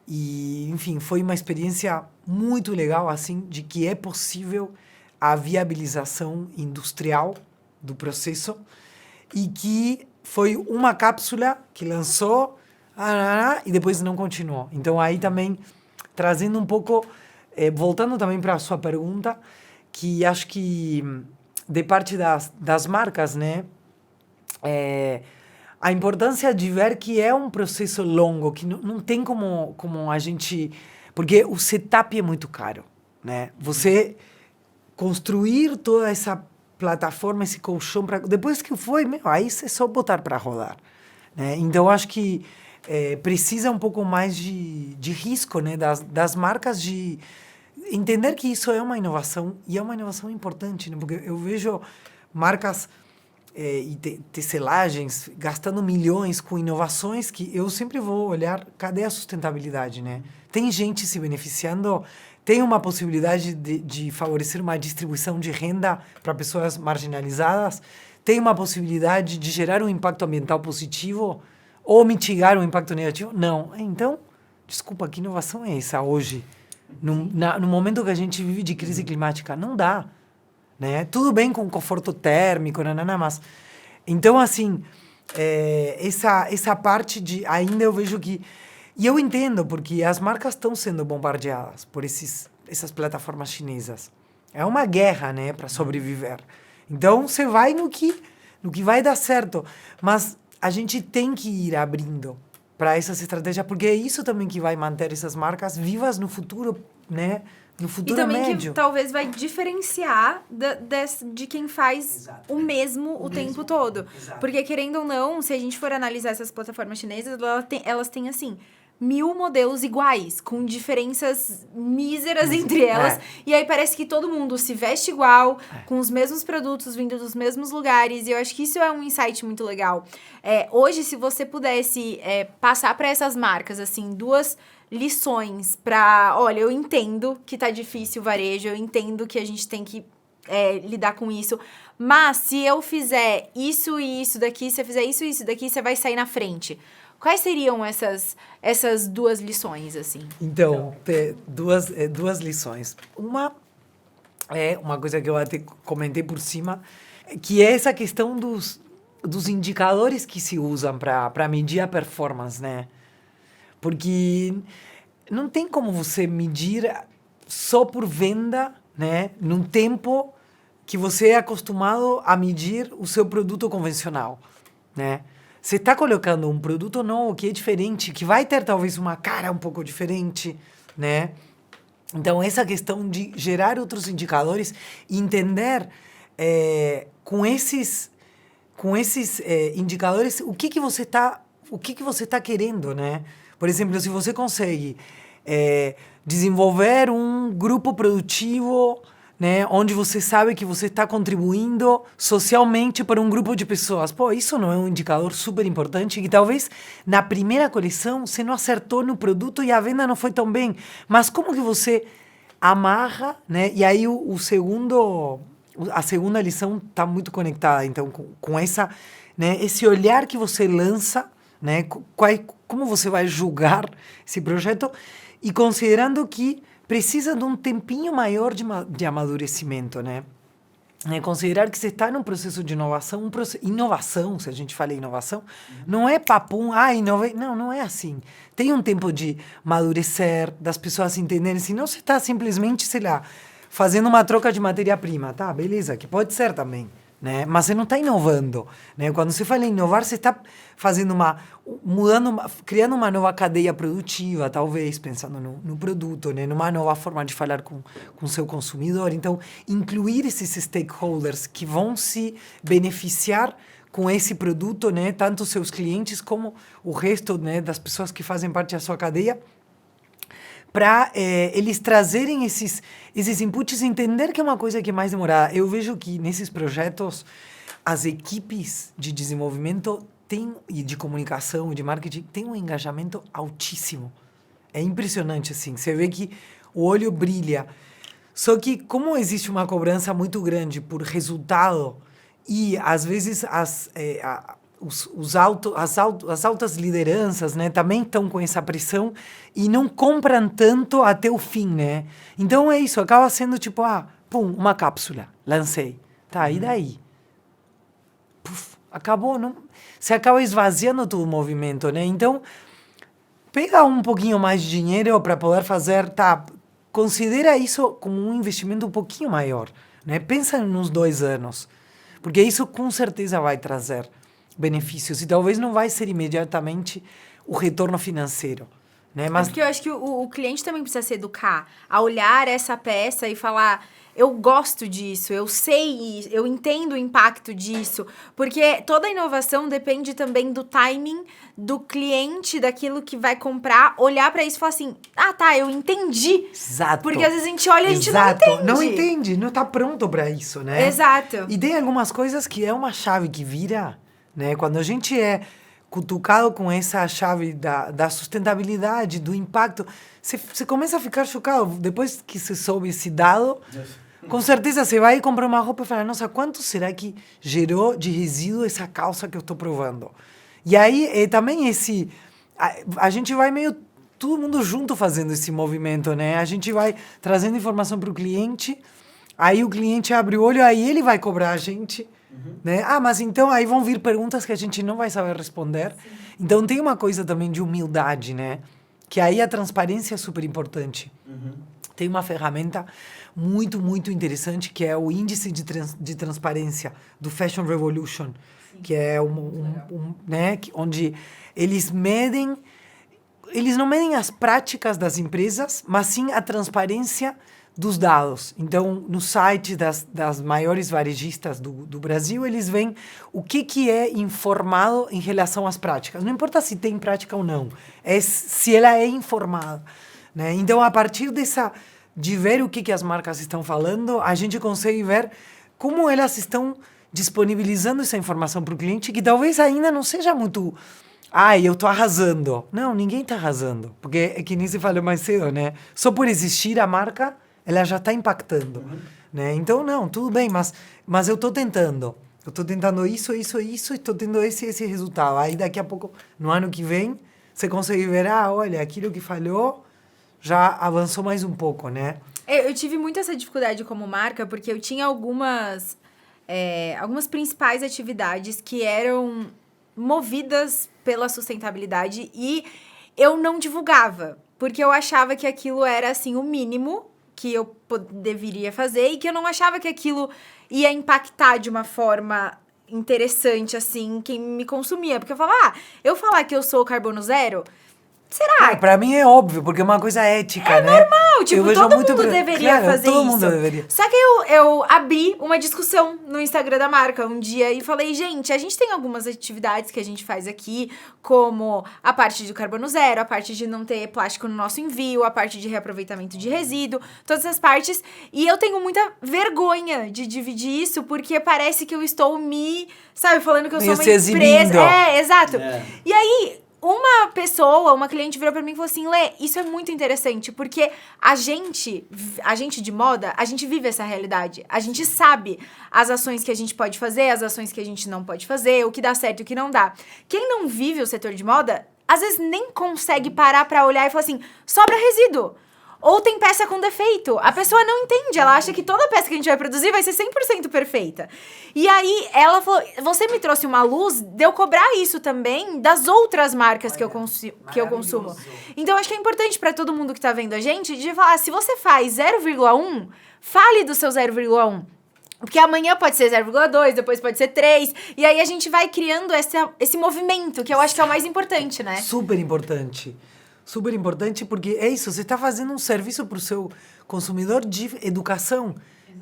e, enfim, foi uma experiência muito legal, assim, de que é possível a viabilização industrial do processo e que foi uma cápsula que lançou e depois não continuou. Então, aí também, trazendo um pouco, voltando também para a sua pergunta, que acho que de parte das marcas, né? A importância de ver que é um processo longo, que não tem como a gente... Porque o setup é muito caro, né? Você construir toda essa plataforma, esse colchão, depois que foi, aí é só botar para rodar, né? Então, acho que precisa um pouco mais de risco, né? Das marcas de entender que isso é uma inovação, e é uma inovação importante, né? Porque eu vejo marcas e tecelagens gastando milhões com inovações que eu sempre vou olhar, cadê a sustentabilidade, né? Tem gente se beneficiando, tem uma possibilidade de favorecer uma distribuição de renda para pessoas marginalizadas, tem uma possibilidade de gerar um impacto ambiental positivo ou mitigar um impacto negativo? Não. Então, desculpa, que inovação é essa hoje? No momento que a gente vive de crise climática, não dá. Né? Tudo bem com conforto térmico, mas... Então, assim, essa parte de... Ainda eu vejo que... E eu entendo, porque as marcas estão sendo bombardeadas por essas plataformas chinesas. É uma guerra, né, para sobreviver. Então, você vai no que vai dar certo. Mas a gente tem que ir abrindo para essas estratégias, porque é isso também que vai manter essas marcas vivas no futuro, né? No futuro e também médio. que talvez vai diferenciar de quem faz o mesmo tempo todo. Exato. Porque, querendo ou não, se a gente for analisar essas plataformas chinesas, elas têm, assim, 1000 modelos iguais, com diferenças míseras entre elas. E aí parece que todo mundo se veste igual, com os mesmos produtos vindo dos mesmos lugares. E eu acho que isso é um insight muito legal. Hoje, se você pudesse passar para essas marcas, assim, 2 lições para... Olha, eu entendo que tá difícil o varejo, eu entendo que a gente tem que lidar com isso, mas se eu fizer isso e isso daqui, se eu fizer isso e isso daqui, você vai sair na frente. Quais seriam essas 2 lições, assim? Então, duas lições. Uma é uma coisa que eu até comentei por cima, que é essa questão dos indicadores que se usam para medir a performance, né? Porque não tem como você medir só por venda, né? Num tempo que você é acostumado a medir o seu produto convencional, né? Você está colocando um produto novo que é diferente, que vai ter talvez uma cara um pouco diferente, né? Então, essa questão de gerar outros indicadores e entender com esses indicadores o que você está querendo, né? Por exemplo, se você consegue desenvolver um grupo produtivo, né, onde você sabe que você está contribuindo socialmente para um grupo de pessoas. Pô, isso não é um indicador super importante que talvez na primeira coleção você não acertou no produto e a venda não foi tão bem. Mas como que você amarra, né? E aí a segunda lição está muito conectada, então, com essa, né, esse olhar que você lança, né, como você vai julgar esse projeto e considerando que precisa de um tempinho maior de amadurecimento, né? Considerar que você está num processo de inovação, inovação, se a gente fala em inovação, não é papum, inovei. Não é assim. Tem um tempo de amadurecer, das pessoas entenderem, senão você está simplesmente, sei lá, fazendo uma troca de matéria-prima, tá? Beleza, que pode ser também, né? Mas você não está inovando, né? Quando você fala em inovar, você está fazendo criando uma nova cadeia produtiva, talvez, pensando no produto, né? Numa nova forma de falar com o seu consumidor. Então, incluir esses stakeholders que vão se beneficiar com esse produto, né? Tanto os seus clientes como o resto, né, das pessoas que fazem parte da sua cadeia, para eles trazerem esses inputs e entender que é uma coisa que é mais demorada. Eu vejo que nesses projetos as equipes de desenvolvimento e de comunicação e de marketing têm um engajamento altíssimo. É impressionante, assim. Você vê que o olho brilha. Só que como existe uma cobrança muito grande por resultado e, às vezes, as altas lideranças, né, também estão com essa pressão e não compram tanto até o fim, né? Então é isso, acaba sendo tipo, uma cápsula, lancei. Tá, e daí? Puf, acabou, não? Você acaba esvaziando todo o movimento, né? Então, pega um pouquinho mais de dinheiro para poder fazer, considera isso como um investimento um pouquinho maior, né? Pensa nos 2 anos, porque isso com certeza vai trazer benefícios e talvez não vai ser imediatamente o retorno financeiro, né? Mas porque eu acho que o cliente também precisa se educar a olhar essa peça e falar: eu gosto disso, eu sei, eu entendo o impacto disso. Porque toda inovação depende também do timing do cliente, daquilo que vai comprar, olhar para isso e falar assim: ah, tá, eu entendi. Exato. Porque às vezes a gente olha e a gente Exato. não entende. Não está pronto para isso, né? Exato. E tem algumas coisas que é uma chave que vira, né? Quando a gente é cutucado com essa chave da sustentabilidade, do impacto, você começa a ficar chocado. Depois que você soube esse dado, com certeza você vai comprar uma roupa e fala: nossa, quanto será que gerou de resíduo essa calça que eu estou provando? E aí, também a gente vai meio todo mundo junto fazendo esse movimento, né? A gente vai trazendo informação para o cliente, aí o cliente abre o olho, aí ele vai cobrar a gente, né? Ah, mas então aí vão vir perguntas que a gente não vai saber responder. Sim. Então tem uma coisa também de humildade, né? Que aí a transparência é super importante. Tem uma ferramenta muito, muito interessante que é o índice de transparência do Fashion Revolution, que é né, onde eles não medem as práticas das empresas, mas sim a transparência dos dados. Então, no site das maiores varejistas do Brasil, eles veem o que é informado em relação às práticas. Não importa se tem prática ou não, é se ela é informada, né? Então, a partir de ver o que as marcas estão falando, a gente consegue ver como elas estão disponibilizando essa informação para o cliente, que talvez ainda não seja muito... eu tô arrasando. Não, ninguém tá arrasando. Porque é que nem se falou mais cedo, né? Só por existir a marca, ela já tá impactando. Né? Então, não, tudo bem, mas eu tô tentando. Eu tô tentando isso, e tô tendo esse resultado. Aí, daqui a pouco, no ano que vem, você consegue ver, olha, aquilo que falhou já avançou mais um pouco, né? Eu tive muito essa dificuldade como marca, porque eu tinha algumas principais atividades que eram movidas pela sustentabilidade e eu não divulgava, porque eu achava que aquilo era, assim, o mínimo que eu deveria fazer e que eu não achava que aquilo ia impactar de uma forma interessante, assim, quem me consumia. Porque eu falava, eu falar que eu sou carbono zero... Será? Pra mim é óbvio, porque é uma coisa ética, né? É normal, tipo, todo mundo deveria fazer todo isso. Mundo deveria. Só que eu abri uma discussão no Instagram da marca um dia e falei, gente, a gente tem algumas atividades que a gente faz aqui, como a parte de carbono zero, a parte de não ter plástico no nosso envio, a parte de reaproveitamento de resíduo, todas essas partes. E eu tenho muita vergonha de dividir isso, porque parece que eu estou falando que eu sou uma empresa. Exato. E aí... uma cliente virou pra mim e falou assim, Lê, isso é muito interessante, porque a gente de moda, a gente vive essa realidade. A gente sabe as ações que a gente pode fazer, as ações que a gente não pode fazer, o que dá certo e o que não dá. Quem não vive o setor de moda, às vezes nem consegue parar pra olhar e falar assim, sobra resíduo. Ou tem peça com defeito. A pessoa não entende, ela acha que toda peça que a gente vai produzir vai ser 100% perfeita. E aí, ela falou, você me trouxe uma luz de eu cobrar isso também das outras marcas que eu consumo. Então, acho que é importante para todo mundo que tá vendo a gente, de falar, se você faz 0,1, fale do seu 0,1. Porque amanhã pode ser 0,2, depois pode ser 3. E aí, a gente vai criando esse movimento, que eu acho que é o mais importante, né? Super importante. Super importante, porque é isso, você está fazendo um serviço para o seu consumidor de educação,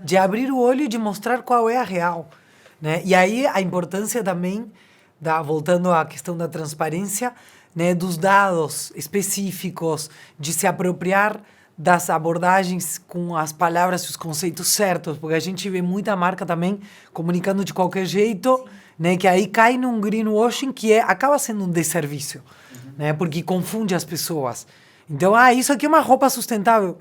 de abrir o olho e de mostrar qual é a real, né? E aí a importância também, voltando à questão da transparência, né, dos dados específicos, de se apropriar das abordagens com as palavras e os conceitos certos, porque a gente vê muita marca também comunicando de qualquer jeito, né, que aí cai num greenwashing que acaba sendo um desserviço. Né? Porque confunde as pessoas. Então, isso aqui é uma roupa sustentável.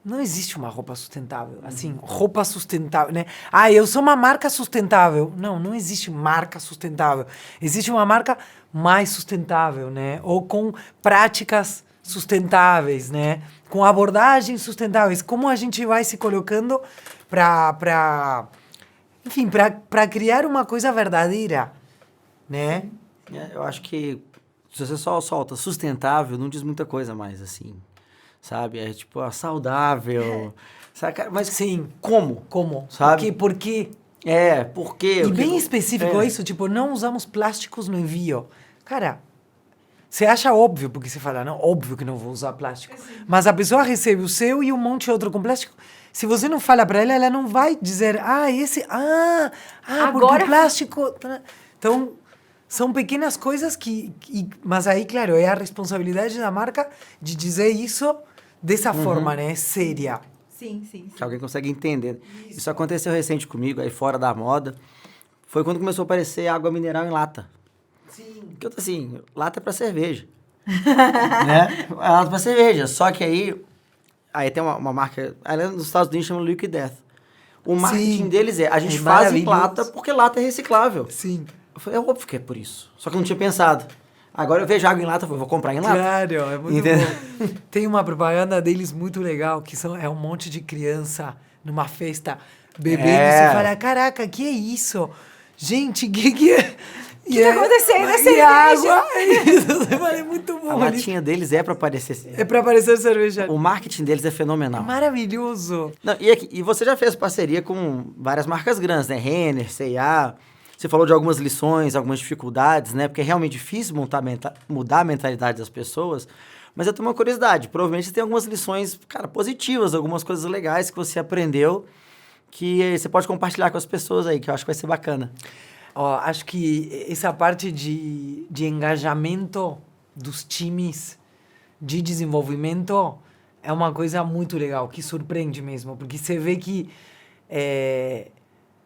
Não existe uma roupa sustentável. Assim, roupa sustentável, né? Eu sou uma marca sustentável. Não existe marca sustentável. Existe uma marca mais sustentável, né? Ou com práticas sustentáveis, né? Com abordagens sustentáveis. Como a gente vai se colocando para criar uma coisa verdadeira, né? Eu acho que se você só solta sustentável, não diz muita coisa mais, assim. sabe? É tipo, saudável, sabe? Cara, mas Sim. como? Como? Sabe? Por quê? Por quê? E bem específico isso, tipo, não usamos plásticos no envio. Cara, você acha óbvio, porque você fala, não, óbvio que não vou usar plástico. Mas a pessoa recebe o seu e um monte de outro com plástico. Se você não fala para ela não vai dizer, porque Agora- o plástico... Então, são pequenas coisas mas aí, claro, é a responsabilidade da marca de dizer isso dessa forma, né? Séria. Sim, sim, Que alguém consegue entender. Isso aconteceu recente comigo, aí fora da moda. Foi quando começou a aparecer água mineral em lata. Sim. Porque eu tô assim, lata é pra cerveja. Né? É lata pra cerveja. Só que aí tem uma marca, ali nos Estados Unidos chama Liquid Death. O marketing Sim. deles a gente É faz em maravilhoso. lata porque lata é reciclável. Sim. Eu falei, é óbvio que é por isso. Só que eu não tinha pensado. Agora eu vejo água em lata, eu falei, vou comprar em lata. Claro, é muito Entendeu? bom. Tem uma propaganda deles muito legal, que é um monte de criança numa festa bebendo. É. Você fala, caraca, que é isso? Gente, que é? O que tá acontecendo? É E cerveja. água? Isso, você fala, é muito A bom. latinha deles é pra parecer assim. É pra parecer cerveja. O marketing deles é É fenomenal. maravilhoso. Não, e você já fez parceria com várias marcas grandes, né? Renner, C&A. Você falou de algumas lições, algumas dificuldades, né? Porque é realmente difícil mudar a mentalidade das pessoas. Mas eu tenho uma curiosidade. Provavelmente você tem algumas lições, cara, positivas, algumas coisas legais que você aprendeu que você pode compartilhar com as pessoas aí, que eu acho que vai ser bacana. Ó, acho que essa parte de engajamento dos times de desenvolvimento é uma coisa muito legal, que surpreende mesmo, porque você vê que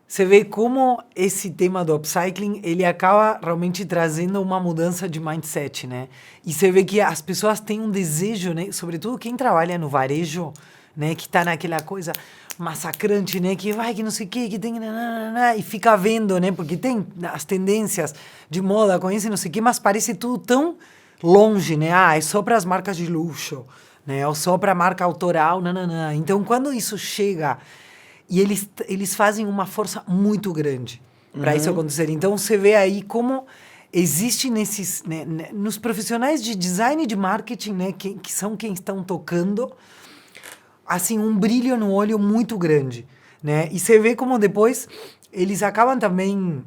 você vê como esse tema do upcycling, ele acaba realmente trazendo uma mudança de mindset, né? E você vê que as pessoas têm um desejo, né? Sobretudo quem trabalha no varejo, né? Que tá naquela coisa massacrante, né? Que vai, que não sei o quê, que tem... nananana, e fica vendo, né? Porque tem as tendências de moda, conhece não sei o quê, mas parece tudo tão longe, né? É só para as marcas de luxo, né? Ou só para marca autoral, nananã. Então, quando isso chega... E eles fazem uma força muito grande para isso acontecer. Então, você vê aí como existe nesses... Né, nos profissionais de design e de marketing, né? Que são quem estão tocando, assim, um brilho no olho muito grande, né? E você vê como depois eles acabam também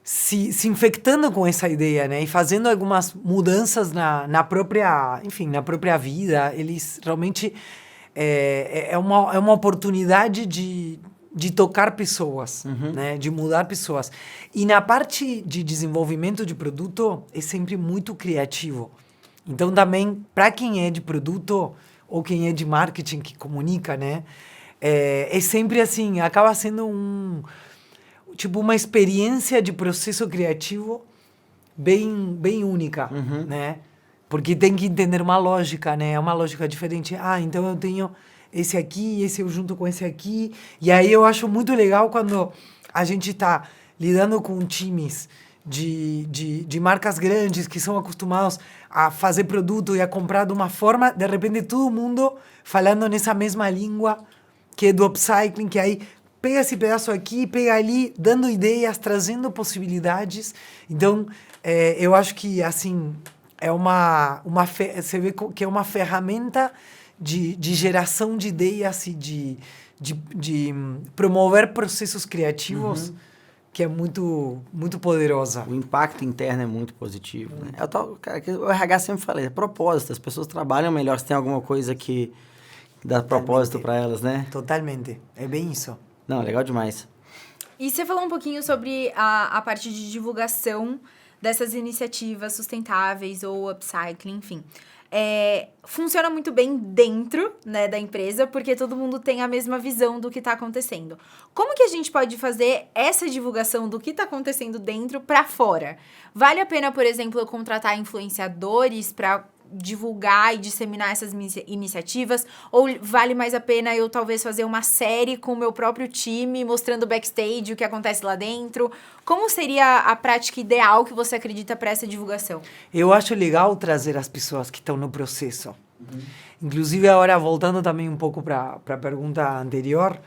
se infectando com essa ideia, né? E fazendo algumas mudanças na própria, enfim, na própria vida. Eles realmente... É uma oportunidade de tocar pessoas, né? De mudar pessoas. E na parte de desenvolvimento de produto, é sempre muito criativo. Então, também, para quem é de produto ou quem é de marketing que comunica, né? É sempre assim, acaba sendo tipo uma experiência de processo criativo bem única, né? Porque tem que entender uma lógica, né? É uma lógica diferente. Então eu tenho esse aqui, esse eu junto com esse aqui. E aí eu acho muito legal quando a gente está lidando com times de marcas grandes que são acostumados a fazer produto e a comprar de uma forma, de repente todo mundo falando nessa mesma língua que é do upcycling, que aí pega esse pedaço aqui, pega ali, dando ideias, trazendo possibilidades. Então, eu acho que, assim, você vê que é uma ferramenta de geração de ideias e de promover processos criativos que é muito, muito poderosa. O impacto interno é muito positivo, né? Cara, que o RH sempre fala, é propósito, as pessoas trabalham melhor se tem alguma coisa que dá propósito para elas, né? Totalmente. É bem isso. Não, legal demais. E você falou um pouquinho sobre a parte de divulgação dessas iniciativas sustentáveis ou upcycling, enfim. Funciona muito bem dentro, né, da empresa, porque todo mundo tem a mesma visão do que está acontecendo. Como que a gente pode fazer essa divulgação do que está acontecendo dentro para fora? Vale a pena, por exemplo, eu contratar influenciadores para divulgar e disseminar essas iniciativas? Ou vale mais a pena eu talvez fazer uma série com o meu próprio time, mostrando backstage o que acontece lá dentro? Como seria a prática ideal que você acredita para essa divulgação? Eu acho legal trazer as pessoas que estão no processo. Inclusive, agora, voltando também um pouco para a pergunta anterior,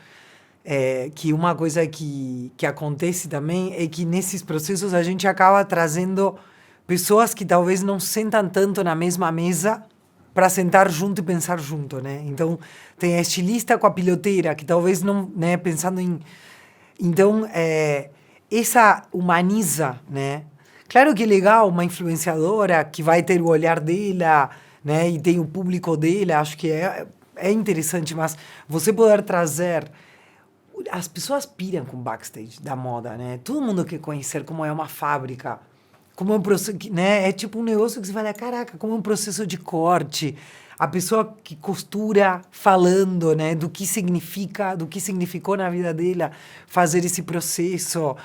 que uma coisa que acontece também é que nesses processos a gente acaba trazendo pessoas que talvez não sentam tanto na mesma mesa, para sentar junto e pensar junto, né? Então, tem a estilista com a piloteira, que talvez não, né, pensando em... Então, essa humaniza, né? Claro que é legal uma influenciadora que vai ter o olhar dela, né? E tem o público dela, acho que é interessante, mas você poder trazer... As pessoas piram com backstage da moda, né? Todo mundo quer conhecer como é uma fábrica, como é um processo, né? É tipo um negócio que você fala, caraca, como é um processo de corte. A pessoa que costura falando, né? Do que significa, do que significou na vida dela fazer esse processo.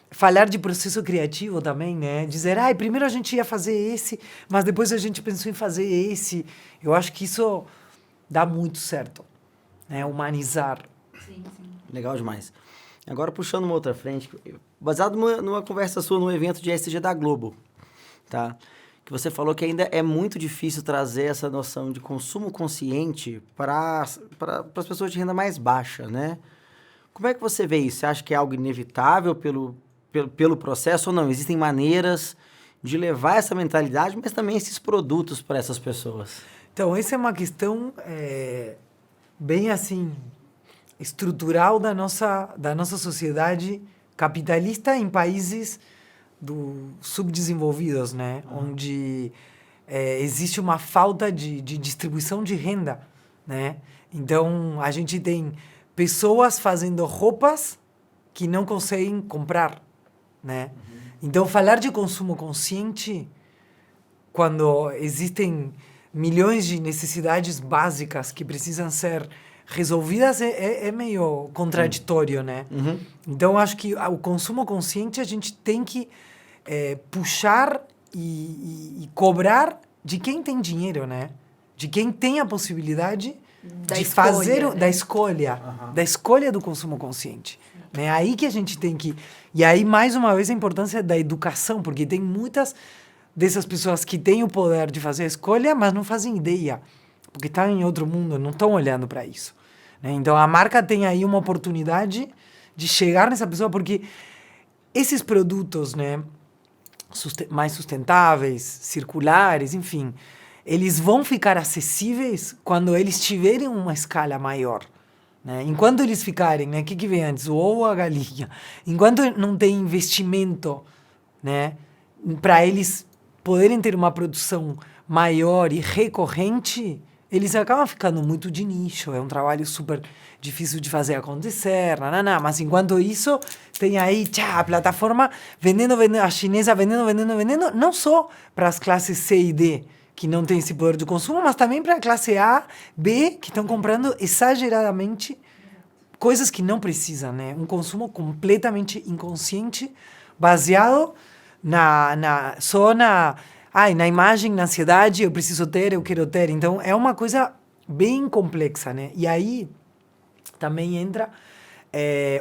Falar de processo criativo também, né? Dizer, primeiro a gente ia fazer esse, mas depois a gente pensou em fazer esse. Eu acho que isso dá muito certo, né? Humanizar. Sim, sim. Legal demais. Agora, puxando uma outra frente, baseado numa conversa sua num evento de SG da Globo, tá? Que você falou que ainda é muito difícil trazer essa noção de consumo consciente para as pessoas de renda mais baixa, né? Como é que você vê isso? Você acha que é algo inevitável pelo processo ou não? Existem maneiras de levar essa mentalidade, mas também esses produtos para essas pessoas? Então, essa é uma questão bem assim... estrutural da nossa sociedade capitalista em países subdesenvolvidos, né? Onde existe uma falta de distribuição de renda, né? Então, a gente tem pessoas fazendo roupas que não conseguem comprar, né? Então, falar de consumo consciente, quando existem milhões de necessidades básicas que precisam ser resolvidas é meio contraditório, né? Uhum. Então, acho que o consumo consciente a gente tem que puxar e cobrar de quem tem dinheiro, né? De quem tem a possibilidade de fazer... né? Da escolha do consumo consciente. Né? Aí que a gente tem que... E aí, mais uma vez, a importância da educação, porque tem muitas dessas pessoas que têm o poder de fazer a escolha, mas não fazem ideia, porque estão em outro mundo, não estão olhando para isso. Né? Então, a marca tem aí uma oportunidade de chegar nessa pessoa, porque esses produtos, né, mais sustentáveis, circulares, enfim, eles vão ficar acessíveis quando eles tiverem uma escala maior. Né? Enquanto eles ficarem, né, o que vem antes, o ovo ou a galinha? Enquanto não tem investimento, né, para eles poderem ter uma produção maior e recorrente, eles acabam ficando muito de nicho. É um trabalho super difícil de fazer acontecer, mas enquanto isso, tem aí a plataforma vendendo, a chinesa vendendo, não só para as classes C e D, que não tem esse poder de consumo, mas também para a classe A, B, que estão comprando exageradamente coisas que não precisam, né? Um consumo completamente inconsciente, baseado só na imagem, na ansiedade, eu preciso ter, eu quero ter. Então, é uma coisa bem complexa, né? E aí também entra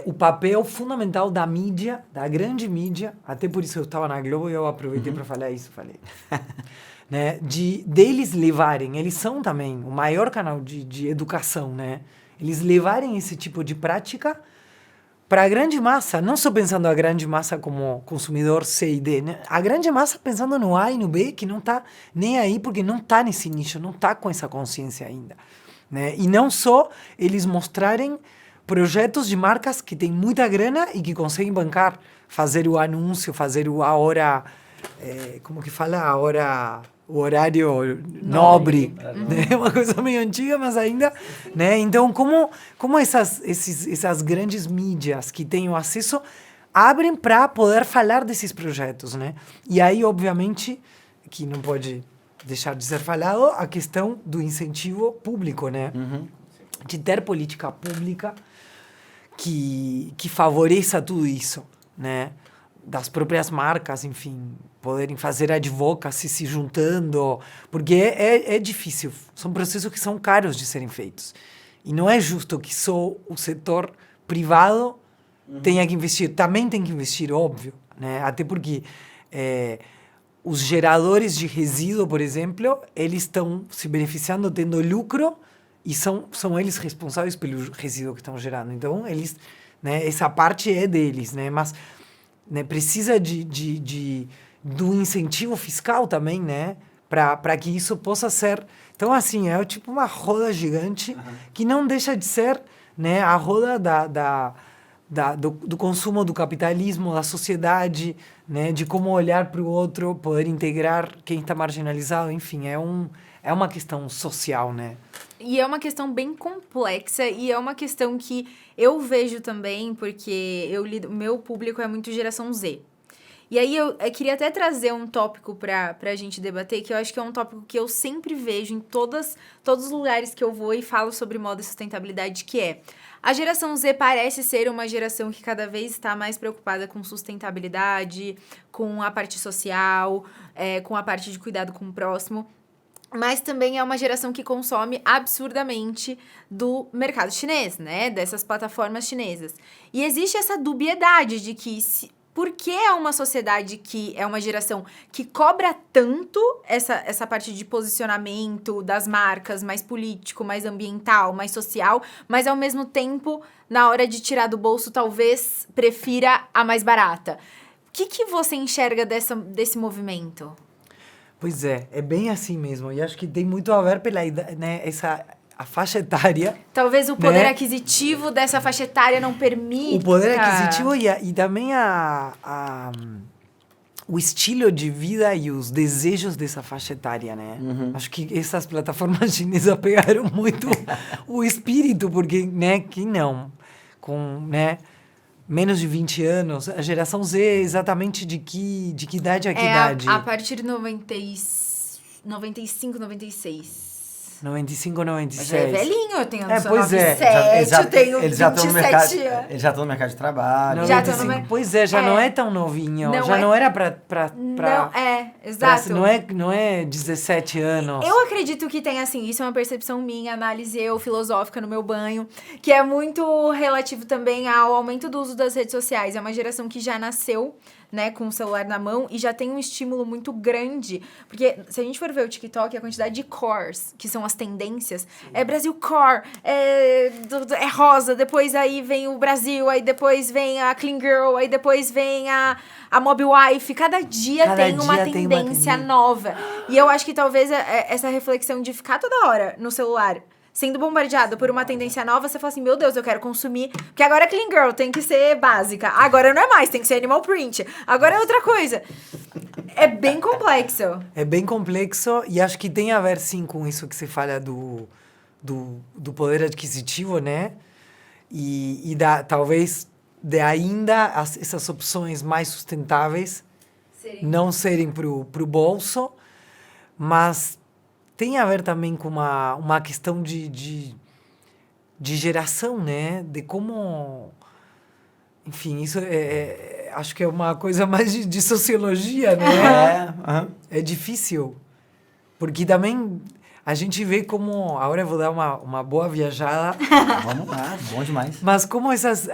o papel fundamental da mídia, da grande mídia, até por isso eu estava na Globo e eu aproveitei para falar isso, né? Deles levarem, eles são também o maior canal de educação, né? Eles levarem esse tipo de prática para a grande massa, não só pensando a grande massa como consumidor C e D, né? A grande massa pensando no A e no B, que não está nem aí porque não está nesse nicho, não está com essa consciência ainda. Né? E não só eles mostrarem projetos de marcas que têm muita grana e que conseguem bancar, fazer o anúncio, fazer a hora, como que fala? A hora... o horário nobre, né? Uma coisa meio antiga, mas ainda, né? Então, como essas grandes mídias que têm o acesso abrem para poder falar desses projetos, né? E aí, obviamente, que não pode deixar de ser falado, a questão do incentivo público, né? Uhum. De ter política pública que favoreça tudo isso, né? Das próprias marcas, enfim, poderem fazer advocacy se juntando, porque é difícil, são processos que são caros de serem feitos. E não é justo que só o setor privado tenha que investir, também tem que investir, óbvio, né? Até porque os geradores de resíduo, por exemplo, eles estão se beneficiando, tendo lucro, e são eles responsáveis pelo resíduo que estão gerando. Então, eles, né, essa parte é deles, né? Mas... né, precisa do incentivo fiscal também, né? para que isso possa ser... Então, assim, é tipo uma roda gigante que não deixa de ser, né, a roda do consumo, do capitalismo, da sociedade, né, de como olhar para o outro, poder integrar quem está marginalizado, enfim, é uma questão social, né? E é uma questão bem complexa e é uma questão que eu vejo também, porque meu público é muito geração Z. E aí eu queria até trazer um tópico pra gente debater, que eu acho que é um tópico que eu sempre vejo em todos os lugares que eu vou e falo sobre moda e sustentabilidade, que é: a geração Z parece ser uma geração que cada vez está mais preocupada com sustentabilidade, com a parte social, com a parte de cuidado com o próximo. Mas também é uma geração que consome absurdamente do mercado chinês, né? Dessas plataformas chinesas. E existe essa dubiedade de que... Por que é uma sociedade que é uma geração que cobra tanto essa parte de posicionamento das marcas, mais político, mais ambiental, mais social, mas ao mesmo tempo, na hora de tirar do bolso, talvez prefira a mais barata? O que você enxerga desse movimento? Pois é bem assim mesmo. E acho que tem muito a ver pela idade, né? A faixa etária. Talvez o poder né? aquisitivo dessa faixa etária não permita. O poder aquisitivo e também o estilo de vida e os desejos dessa faixa etária, né? Acho que essas plataformas chinesas pegaram muito o espírito, porque, né, que não? Com, né, menos de 20 anos, a geração Z é exatamente de que idade a que idade? A partir de 95, 96. 95, 96. Mas já é velhinho, eu tenho pois é. 97, eu tenho 27 anos. Eles já estão no mercado de trabalho. Já 95, pois é, já não é tão novinho. Não já é- não era Exato. não é 17 anos. Eu acredito que tem, assim, isso é uma percepção minha, análise filosófica no meu banho, que é muito relativo também ao aumento do uso das redes sociais. É uma geração que já nasceu, né, com o celular na mão e já tem um estímulo muito grande. Porque se a gente for ver o TikTok, a quantidade de cores, que são as tendências, é Brasil Core, é rosa, depois aí vem o Brasil, aí depois vem a Clean Girl, aí depois vem a Mob Wife. Cada dia tem uma tendência nova. E eu acho que talvez essa reflexão de ficar toda hora no celular sendo bombardeado por uma tendência nova, você fala assim, meu Deus, eu quero consumir, porque agora é Clean Girl, tem que ser básica, agora não é mais, tem que ser Animal Print, agora é outra coisa. É bem complexo. É bem complexo e acho que tem a ver, sim, com isso que você fala do poder adquisitivo, né? E talvez de ainda essas opções mais sustentáveis não serem pro bolso, mas tem a ver também com uma questão de geração, né? De como... Enfim, isso acho que é uma coisa mais de sociologia, né? É difícil. Porque também a gente vê como... Agora eu vou dar uma boa viajada. Vamos lá, bom demais. Mas como essas...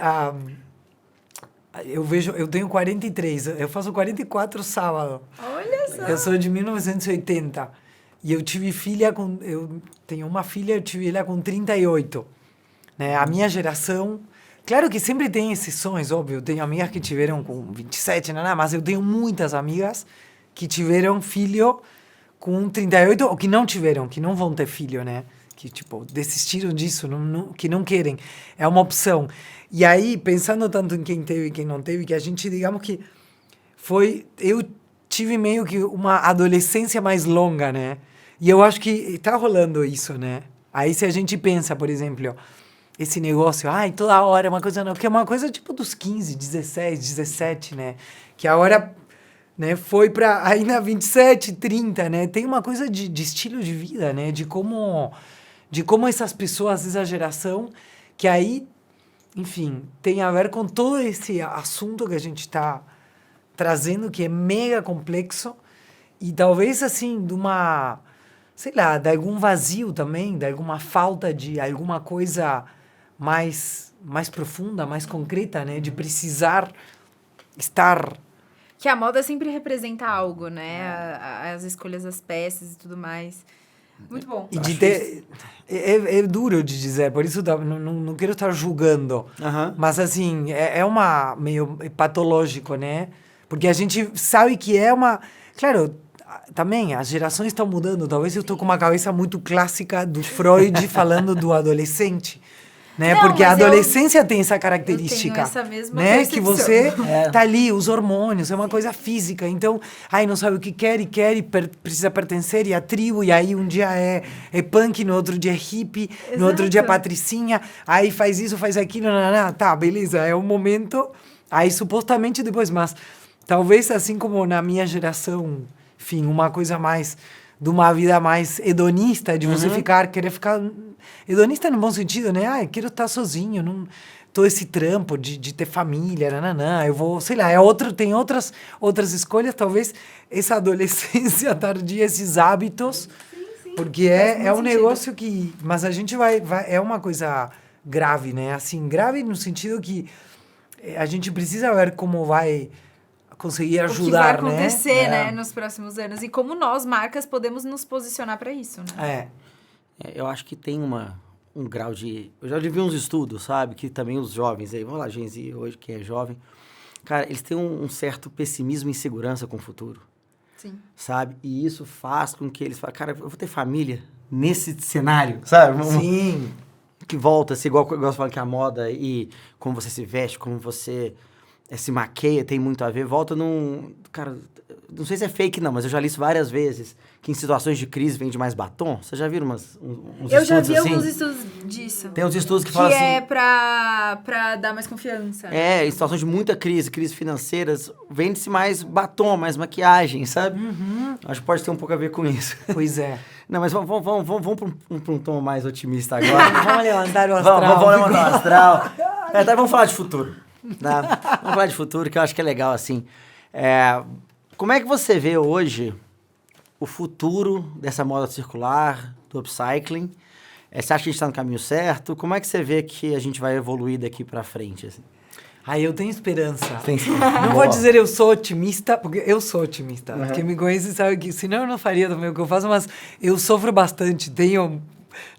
eu tenho 43, eu faço 44 sábado. Olha só. Eu sou de 1980. E eu tive filha eu tenho uma filha, eu tive ela com 38. Né? A minha geração... Claro que sempre tem exceções, óbvio. Eu tenho amigas que tiveram com 27, mas eu tenho muitas amigas que tiveram filho com 38 ou que não tiveram, que não vão ter filho, né? Que, tipo, desistiram disso, que não querem. É uma opção. E aí, pensando tanto em quem teve e quem não teve, que a gente, digamos que eu tive meio que uma adolescência mais longa, né? E eu acho que tá rolando isso, né? Aí se a gente pensa, por exemplo, esse negócio, toda hora é uma coisa não, que é uma coisa tipo dos 15, 16, 17, né? Que a hora, né, foi para ainda 27, 30, né? Tem uma coisa de estilo de vida, né? De como essas pessoas dessa geração, que aí, enfim, tem a ver com todo esse assunto que a gente está trazendo, que é mega complexo, e talvez, assim, sei lá, de algum vazio também, de alguma falta de alguma coisa mais profunda, mais concreta, né? De precisar estar... Que a moda sempre representa algo, né? As escolhas das peças e tudo mais. Muito bom. E de ter... É duro de dizer, por isso não quero estar julgando. Mas, assim, é uma meio patológico, né? Porque a gente sabe que é uma... Claro, também as gerações estão mudando. Talvez eu tô com uma cabeça muito clássica do Freud falando do adolescente. Né? Não, Porque a mas adolescência tem essa característica. Eu tenho essa mesma né? Que percepção. você tá ali, os hormônios, é uma coisa física. Então, aí não sabe o que quer e precisa pertencer e a tribo. E aí um dia é punk, no outro dia é hippie, no outro dia é patricinha. Aí faz isso, faz aquilo, tá, beleza, é um momento. Aí supostamente depois, mas talvez assim como na minha geração, enfim, uma coisa mais de uma vida mais hedonista, de você querer ficar... Hedonista no bom sentido, né? Ah, eu quero estar sozinho, não... Todo esse trampo de ter família, eu vou, sei lá, tem outras escolhas, talvez essa adolescência tardia, esses hábitos, Sim, porque é um negócio que... Mas a gente vai... É uma coisa grave, né? Assim, grave no sentido que a gente precisa ver como vai... conseguir ajudar, o que vai acontecer, né? nos próximos anos. E como nós, marcas, podemos nos posicionar para isso, né? Eu acho que tem um grau de... Eu já vi uns estudos, sabe? Que também os jovens aí... Vamos lá, Gen Z hoje, que é jovem. Cara, eles têm um certo pessimismo e insegurança com o futuro. Sim. Sabe? E isso faz com que eles falem... Cara, eu vou ter família nesse cenário, sabe? Sim. Que volta, assim, igual você fala que a moda e como você se veste, como você... se maqueia, tem muito a ver, volta num... Cara, não sei se é fake não, mas eu já li isso várias vezes, que em situações de crise vende mais batom. Vocês já viram uns estudos assim? Eu já vi alguns estudos disso. Tem uns estudos que falam assim... Que é pra dar mais confiança. Em situações de muita crise financeiras, vende-se mais batom, mais maquiagem, sabe? Acho que pode ter um pouco a ver com isso. Pois é. Não, mas vamos para um tom mais otimista agora. Vamos levantar o astral. Vamos levantar o astral. Tá, vamos falar de futuro. Tá? Vamos falar de futuro, que eu acho que é legal, assim. Como é que você vê hoje o futuro dessa moda circular, do upcycling? Você acha que a gente está no caminho certo? Como é que você vê que a gente vai evoluir daqui para frente? Assim? Eu tenho esperança. Não vou dizer eu sou otimista, porque eu sou otimista. Quem me conhece sabe que, senão eu não faria também o que eu faço, mas eu sofro bastante.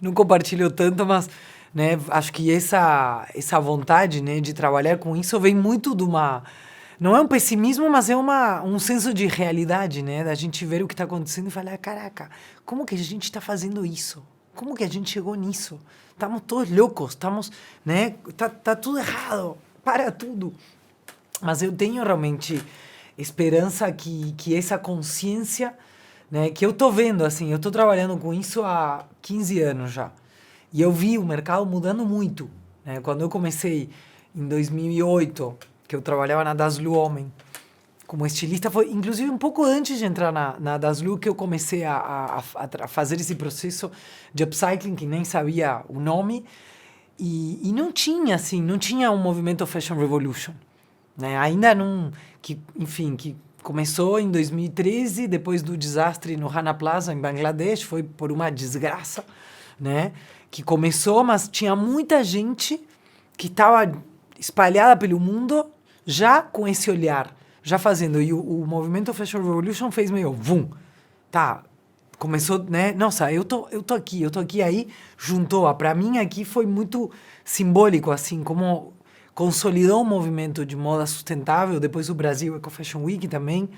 Não compartilho tanto, mas... Né, acho que essa vontade, né, de trabalhar com isso vem muito de uma... Não é um pessimismo, mas é um senso de realidade, né? Da gente ver o que está acontecendo e falar, caraca, como que a gente está fazendo isso? Como que a gente chegou nisso? Estamos todos loucos, né? Tá tudo errado, para tudo. Mas eu tenho realmente esperança que essa consciência, né, que eu tô vendo, assim, eu tô trabalhando com isso há 15 anos já. E eu vi o mercado mudando muito, né? Quando eu comecei em 2008, que eu trabalhava na Daslu Homem, como estilista, foi inclusive um pouco antes de entrar na Daslu que eu comecei a fazer esse processo de upcycling, que nem sabia o nome, e não tinha, assim, não tinha um movimento Fashion Revolution, né? Ainda não, que começou em 2013, depois do desastre no Rana Plaza, em Bangladesh, foi por uma desgraça, né? Que começou, mas tinha muita gente que estava espalhada pelo mundo já com esse olhar, já fazendo. E o movimento Fashion Revolution fez meio vum. Tá, começou, né? Nossa, eu tô aqui. Aí juntou. Para mim aqui foi muito simbólico, assim, como consolidou um movimento de moda sustentável. Depois o Brasil Eco Fashion Week também,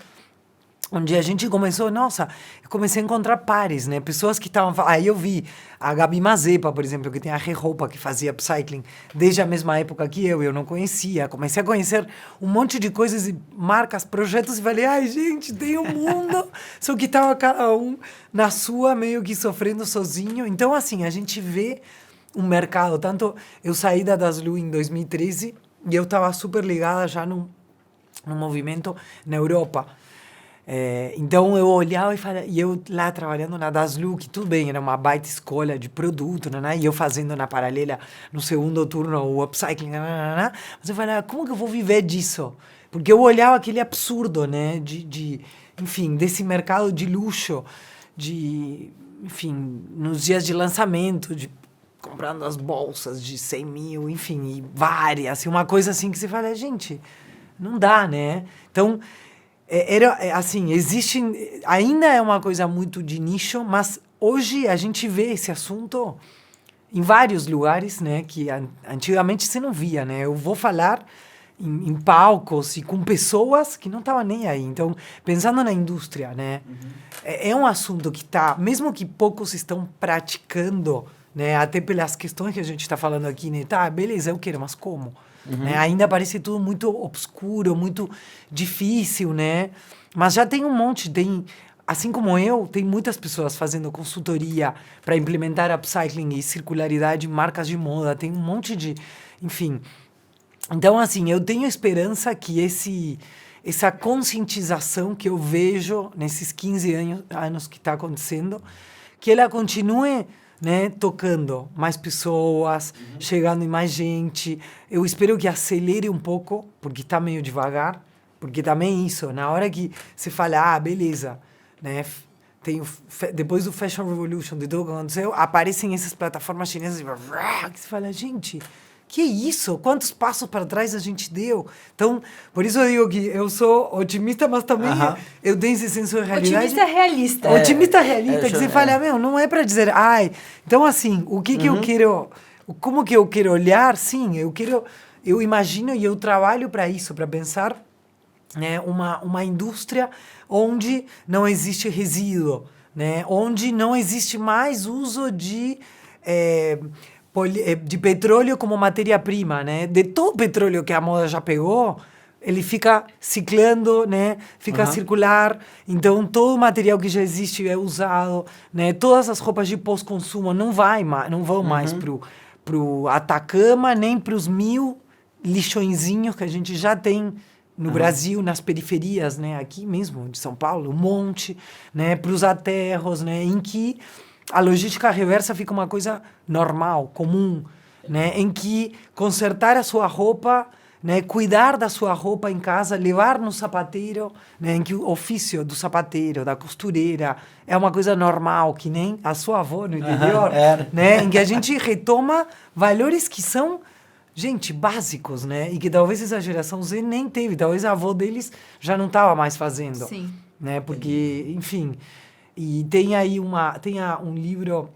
onde a gente começou, eu comecei a encontrar pares, né? Pessoas que estavam... Aí eu vi a Gabi Mazepa, por exemplo, que tem a Re-Roupa, que fazia upcycling desde a mesma época que eu não conhecia. Comecei a conhecer um monte de coisas e marcas, projetos, e falei, ai, gente, tem um mundo. Só que estava cada um na sua, meio que sofrendo sozinho. Então, assim, a gente vê um mercado. Tanto eu saí da Daslu em 2013 e eu estava super ligada já num movimento na Europa. Então eu olhava e eu lá trabalhando na Daslu, que tudo bem, era uma baita escolha de produto, né? E eu fazendo na paralela no segundo turno o upcycling, mas eu falava, como que eu vou viver disso? Porque eu olhava aquele absurdo, né? Enfim, desse mercado de luxo, enfim, nos dias de lançamento, comprando as bolsas de 100 mil, enfim, e várias, assim, uma coisa assim que você fala, gente, não dá, né? Então... ainda é uma coisa muito de nicho, mas hoje a gente vê esse assunto em vários lugares, né, que antigamente você não via, né? Eu vou falar em palcos e com pessoas que não estavam nem aí. Então, pensando na indústria, né? É um assunto que está, mesmo que poucos estão praticando, né? Até pelas questões que a gente está falando aqui, né? Tá, beleza, eu quero, mas como? Né? Ainda parece tudo muito obscuro, muito difícil, né? Mas já tem um monte, assim como eu, tem muitas pessoas fazendo consultoria para implementar upcycling e circularidade em marcas de moda, tem um monte de... Enfim. Então, assim, eu tenho esperança que essa conscientização que eu vejo nesses 15 anos que está acontecendo, que ela continue, né, tocando mais pessoas, chegando em mais gente. Eu espero que acelere um pouco, porque está meio devagar, porque também isso, na hora que você fala, beleza, né, depois do Fashion Revolution, de tudo que aconteceu, aparecem essas plataformas chinesas que você fala, gente, que isso? Quantos passos para trás a gente deu? Então, por isso eu digo que eu sou otimista, mas também eu tenho esse senso de realidade. Otimista realista. Otimista realista, que você fala, não é para dizer, então assim, o que eu quero, como que eu quero olhar? Sim, eu imagino e eu trabalho para isso, para pensar, né, uma indústria onde não existe resíduo, né, onde não existe mais uso de petróleo como matéria-prima, né? De todo o petróleo que a moda já pegou, ele fica ciclando, né? Fica circular. Então, todo o material que já existe é usado, né? Todas as roupas de pós-consumo não vão mais pro Atacama, nem pros 1000 lixõezinhos que a gente já tem no Brasil, nas periferias, né? Aqui mesmo, de São Paulo, um monte, né? Pros aterros, né? Em que a logística reversa fica uma coisa normal, comum, né? Em que consertar a sua roupa, né? Cuidar da sua roupa em casa, levar no sapateiro, né? Em que o ofício do sapateiro, da costureira, é uma coisa normal, que nem a sua avó no interior, né? Em que a gente retoma valores que são, gente, básicos, né? E que talvez essa geração Z nem teve, talvez a avó deles já não estava mais fazendo. Sim. Né? Porque, enfim... E tem aí um livro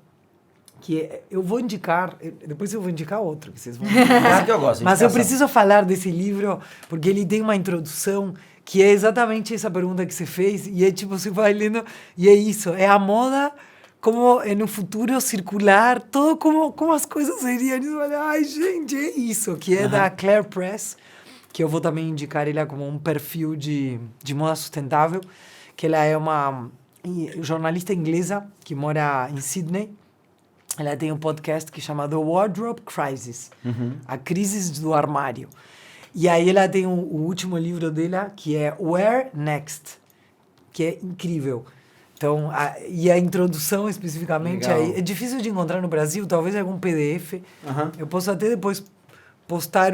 que eu vou indicar, depois eu vou indicar outro que vocês vão indicar. Que eu gosto, mas eu preciso falar desse livro porque ele tem uma introdução que é exatamente essa pergunta que você fez e é tipo, você vai lendo e é isso, é a moda como é no futuro circular, todo como as coisas seriam. E você fala, gente, é isso, que é da Claire Press, que eu vou também indicar ela como um perfil de moda sustentável, que ela é uma jornalista inglesa que mora em Sydney. Ela tem um podcast que chama The Wardrobe Crisis, a crise do armário. E aí ela tem o último livro dela, que é Where Next, que é incrível. Então, e a introdução especificamente, é difícil de encontrar no Brasil, talvez algum PDF. Eu posso até depois postar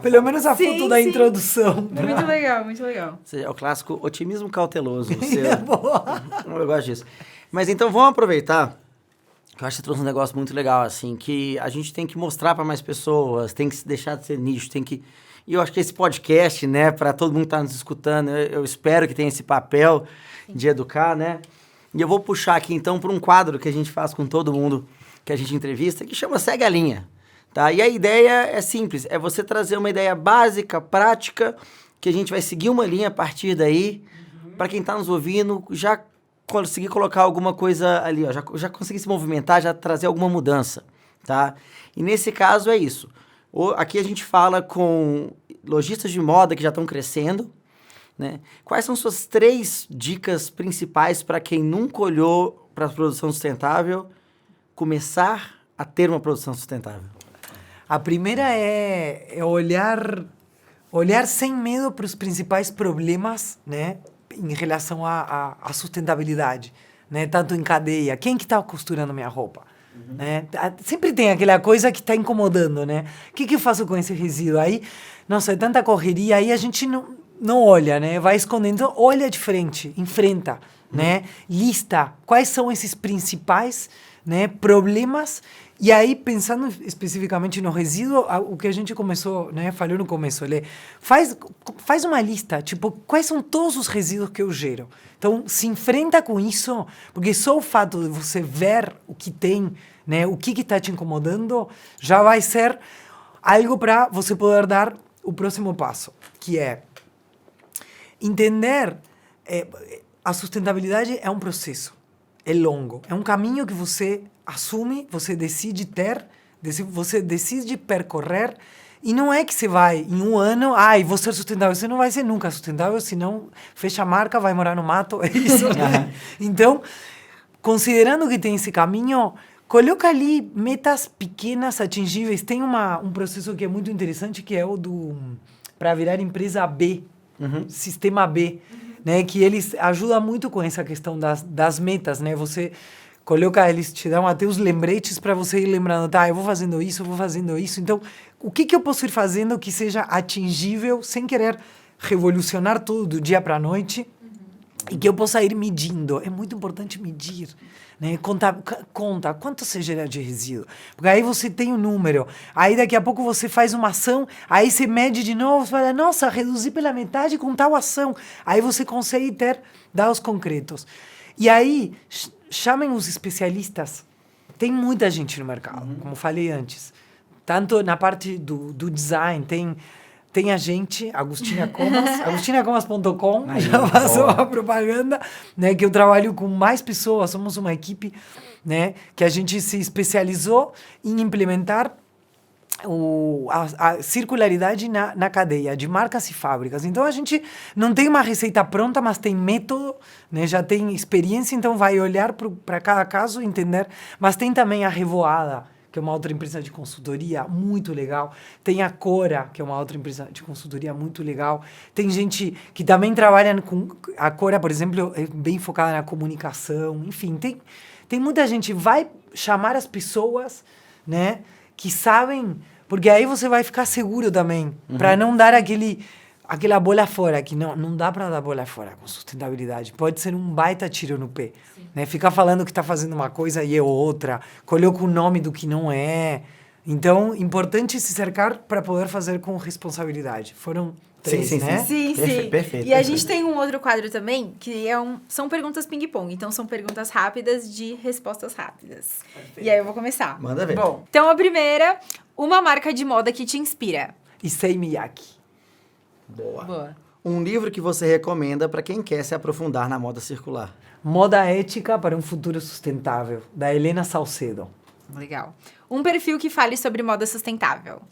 pelo menos a foto da introdução. Muito legal, muito legal. É o clássico otimismo cauteloso. Eu gosto disso. Mas então vamos aproveitar, que eu acho que você trouxe um negócio muito legal, assim, que a gente tem que mostrar para mais pessoas, tem que deixar de ser nicho, E eu acho que esse podcast, né, para todo mundo que está nos escutando, eu espero que tenha esse papel de educar, né? E eu vou puxar aqui, então, para um quadro que a gente faz com todo mundo que a gente entrevista, que chama Segue a Linha. Tá? E a ideia é simples, é você trazer uma ideia básica, prática, que a gente vai seguir uma linha a partir daí, para quem está nos ouvindo, já conseguir colocar alguma coisa ali, ó, já conseguir se movimentar, já trazer alguma mudança, tá? E nesse caso é isso. Aqui a gente fala com lojistas de moda que já estão crescendo, né? Quais são suas 3 dicas principais para quem nunca olhou para a produção sustentável começar a ter uma produção sustentável? A primeira é olhar sem medo para os principais problemas, né, em relação à sustentabilidade, né, tanto em cadeia. Quem que está costurando minha roupa? Né? Sempre tem aquela coisa que está incomodando, né? O que eu faço com esse resíduo? Aí, nossa, é tanta correria, aí a gente não olha, né? Vai escondendo, olha de frente, enfrenta, né? Lista quais são esses principais, né, problemas. E aí, pensando especificamente no resíduo, o que a gente começou, né, falou no começo, faz uma lista, tipo, quais são todos os resíduos que eu gero. Então, se enfrenta com isso, porque só o fato de você ver o que tem, né, o que está te incomodando, já vai ser algo para você poder dar o próximo passo, que é entender a sustentabilidade é um processo, é longo, é um caminho que você assume, você decide ter, você decide percorrer, e não é que você vai em um ano, vou ser sustentável, você não vai ser nunca sustentável, senão fecha a marca, vai morar no mato, é isso, né? Então, considerando que tem esse caminho, coloca ali metas pequenas, atingíveis. Tem um processo que é muito interessante, que é o para virar empresa B, sistema B, né? Que eles ajudam muito com essa questão das metas, né? Você coloca, eles te dão até os lembretes para você ir lembrando, eu vou fazendo isso, eu vou fazendo isso. Então, o que eu posso ir fazendo que seja atingível, sem querer revolucionar tudo do dia para a noite, e que eu possa ir medindo. É muito importante medir, né? Conta quanto você gera de resíduo. Porque aí você tem um número. Aí daqui a pouco você faz uma ação, aí você mede de novo, você fala, nossa, reduzi pela metade com tal ação. Aí você consegue ter dados concretos. E aí, chamem os especialistas. Tem muita gente no mercado, como falei antes. Tanto na parte do design, tem a gente, Agustina Comas, agustinacomas.com, já passou a propaganda, né, que eu trabalho com mais pessoas, somos uma equipe, né, que a gente se especializou em implementar a circularidade na cadeia de marcas e fábricas. Então, a gente não tem uma receita pronta, mas tem método, né, já tem experiência, então vai olhar para cada caso, entender, mas tem também a Revoada, que é uma outra empresa de consultoria muito legal. Tem a Cora, que é uma outra empresa de consultoria muito legal. Tem gente que também trabalha com... A Cora, por exemplo, é bem focada na comunicação. Enfim, tem muita gente. Vai chamar as pessoas, né, que sabem... Porque aí você vai ficar seguro também, para não dar aquela bola fora, que não dá para dar bola fora com sustentabilidade. Pode ser um baita tiro no pé. Né? Ficar falando que está fazendo uma coisa e é outra, coloca o nome do que não é. Então, importante se cercar para poder fazer com responsabilidade. Foram 3, né? Sim. Perfeito. E a gente tem um outro quadro também, que são perguntas ping-pong. Então, são perguntas rápidas de respostas rápidas. Perfeito. E aí, eu vou começar. Manda ver. Bom, então a primeira, uma marca de moda que te inspira. Issey Miyake. Boa. Um livro que você recomenda para quem quer se aprofundar na moda circular. Moda Ética para um Futuro Sustentável, da Helena Salcedo. Legal. Um perfil que fale sobre moda sustentável.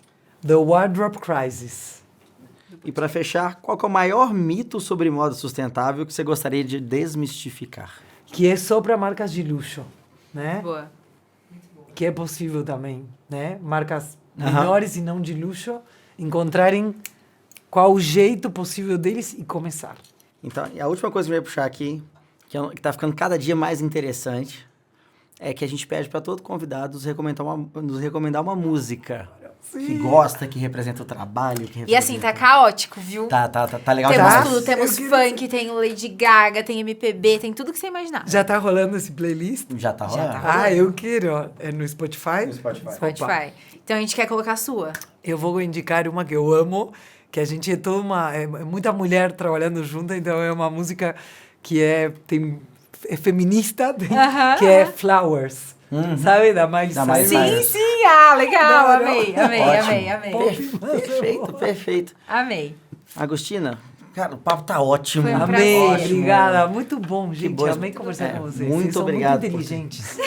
The Wardrobe Crisis. E para fechar, qual que é o maior mito sobre moda sustentável que você gostaria de desmistificar? Que é só para marcas de luxo, né? Boa. Que é possível também, né? Marcas menores e não de luxo encontrarem qual o jeito possível deles e começar. Então, a última coisa que eu ia puxar aqui, que está ficando cada dia mais interessante, é que a gente pede para todo convidado nos recomendar uma música. Sim. Que gosta, que representa o trabalho. Que representa... E assim, tá caótico, viu? Tá legal. Temos demais. tudo, temos funk, tem Lady Gaga, tem MPB, tem tudo que você imaginar. Já tá rolando esse playlist? Já tá rolando. Eu quero. É no Spotify? No Spotify. Spotify. Então a gente quer colocar a sua. Eu vou indicar uma que eu amo, que a gente é toda muita mulher trabalhando junta, então é uma música que é feminista, que é Flowers. Sabe? Da Miley Cyrus. Sim. Legal. Amei. Perfeito. Amei. Agustina, cara, o papo tá ótimo. Foi um Amei, prazer. Obrigada. Muito bom, gente. boa. Amei conversar com vocês. Muito vocês são obrigado. Muito inteligentes.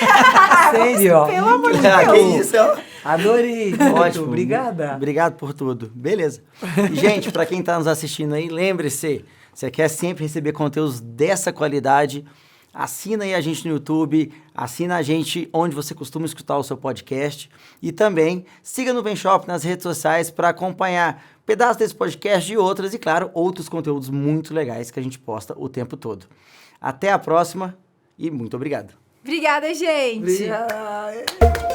Sério. Pelo amor de Que Deus. isso, ó. Adorei. Ótimo. Obrigada. Obrigado por tudo. Beleza. E, gente, para quem tá nos assistindo aí, lembre-se, você quer sempre receber conteúdos dessa qualidade, assina aí a gente no YouTube, assina a gente onde você costuma escutar o seu podcast e também siga no Vem Shop nas redes sociais para acompanhar pedaços desse podcast e outras e, claro, outros conteúdos muito legais que a gente posta o tempo todo. Até a próxima e muito obrigado. Obrigada, gente. Obrigada.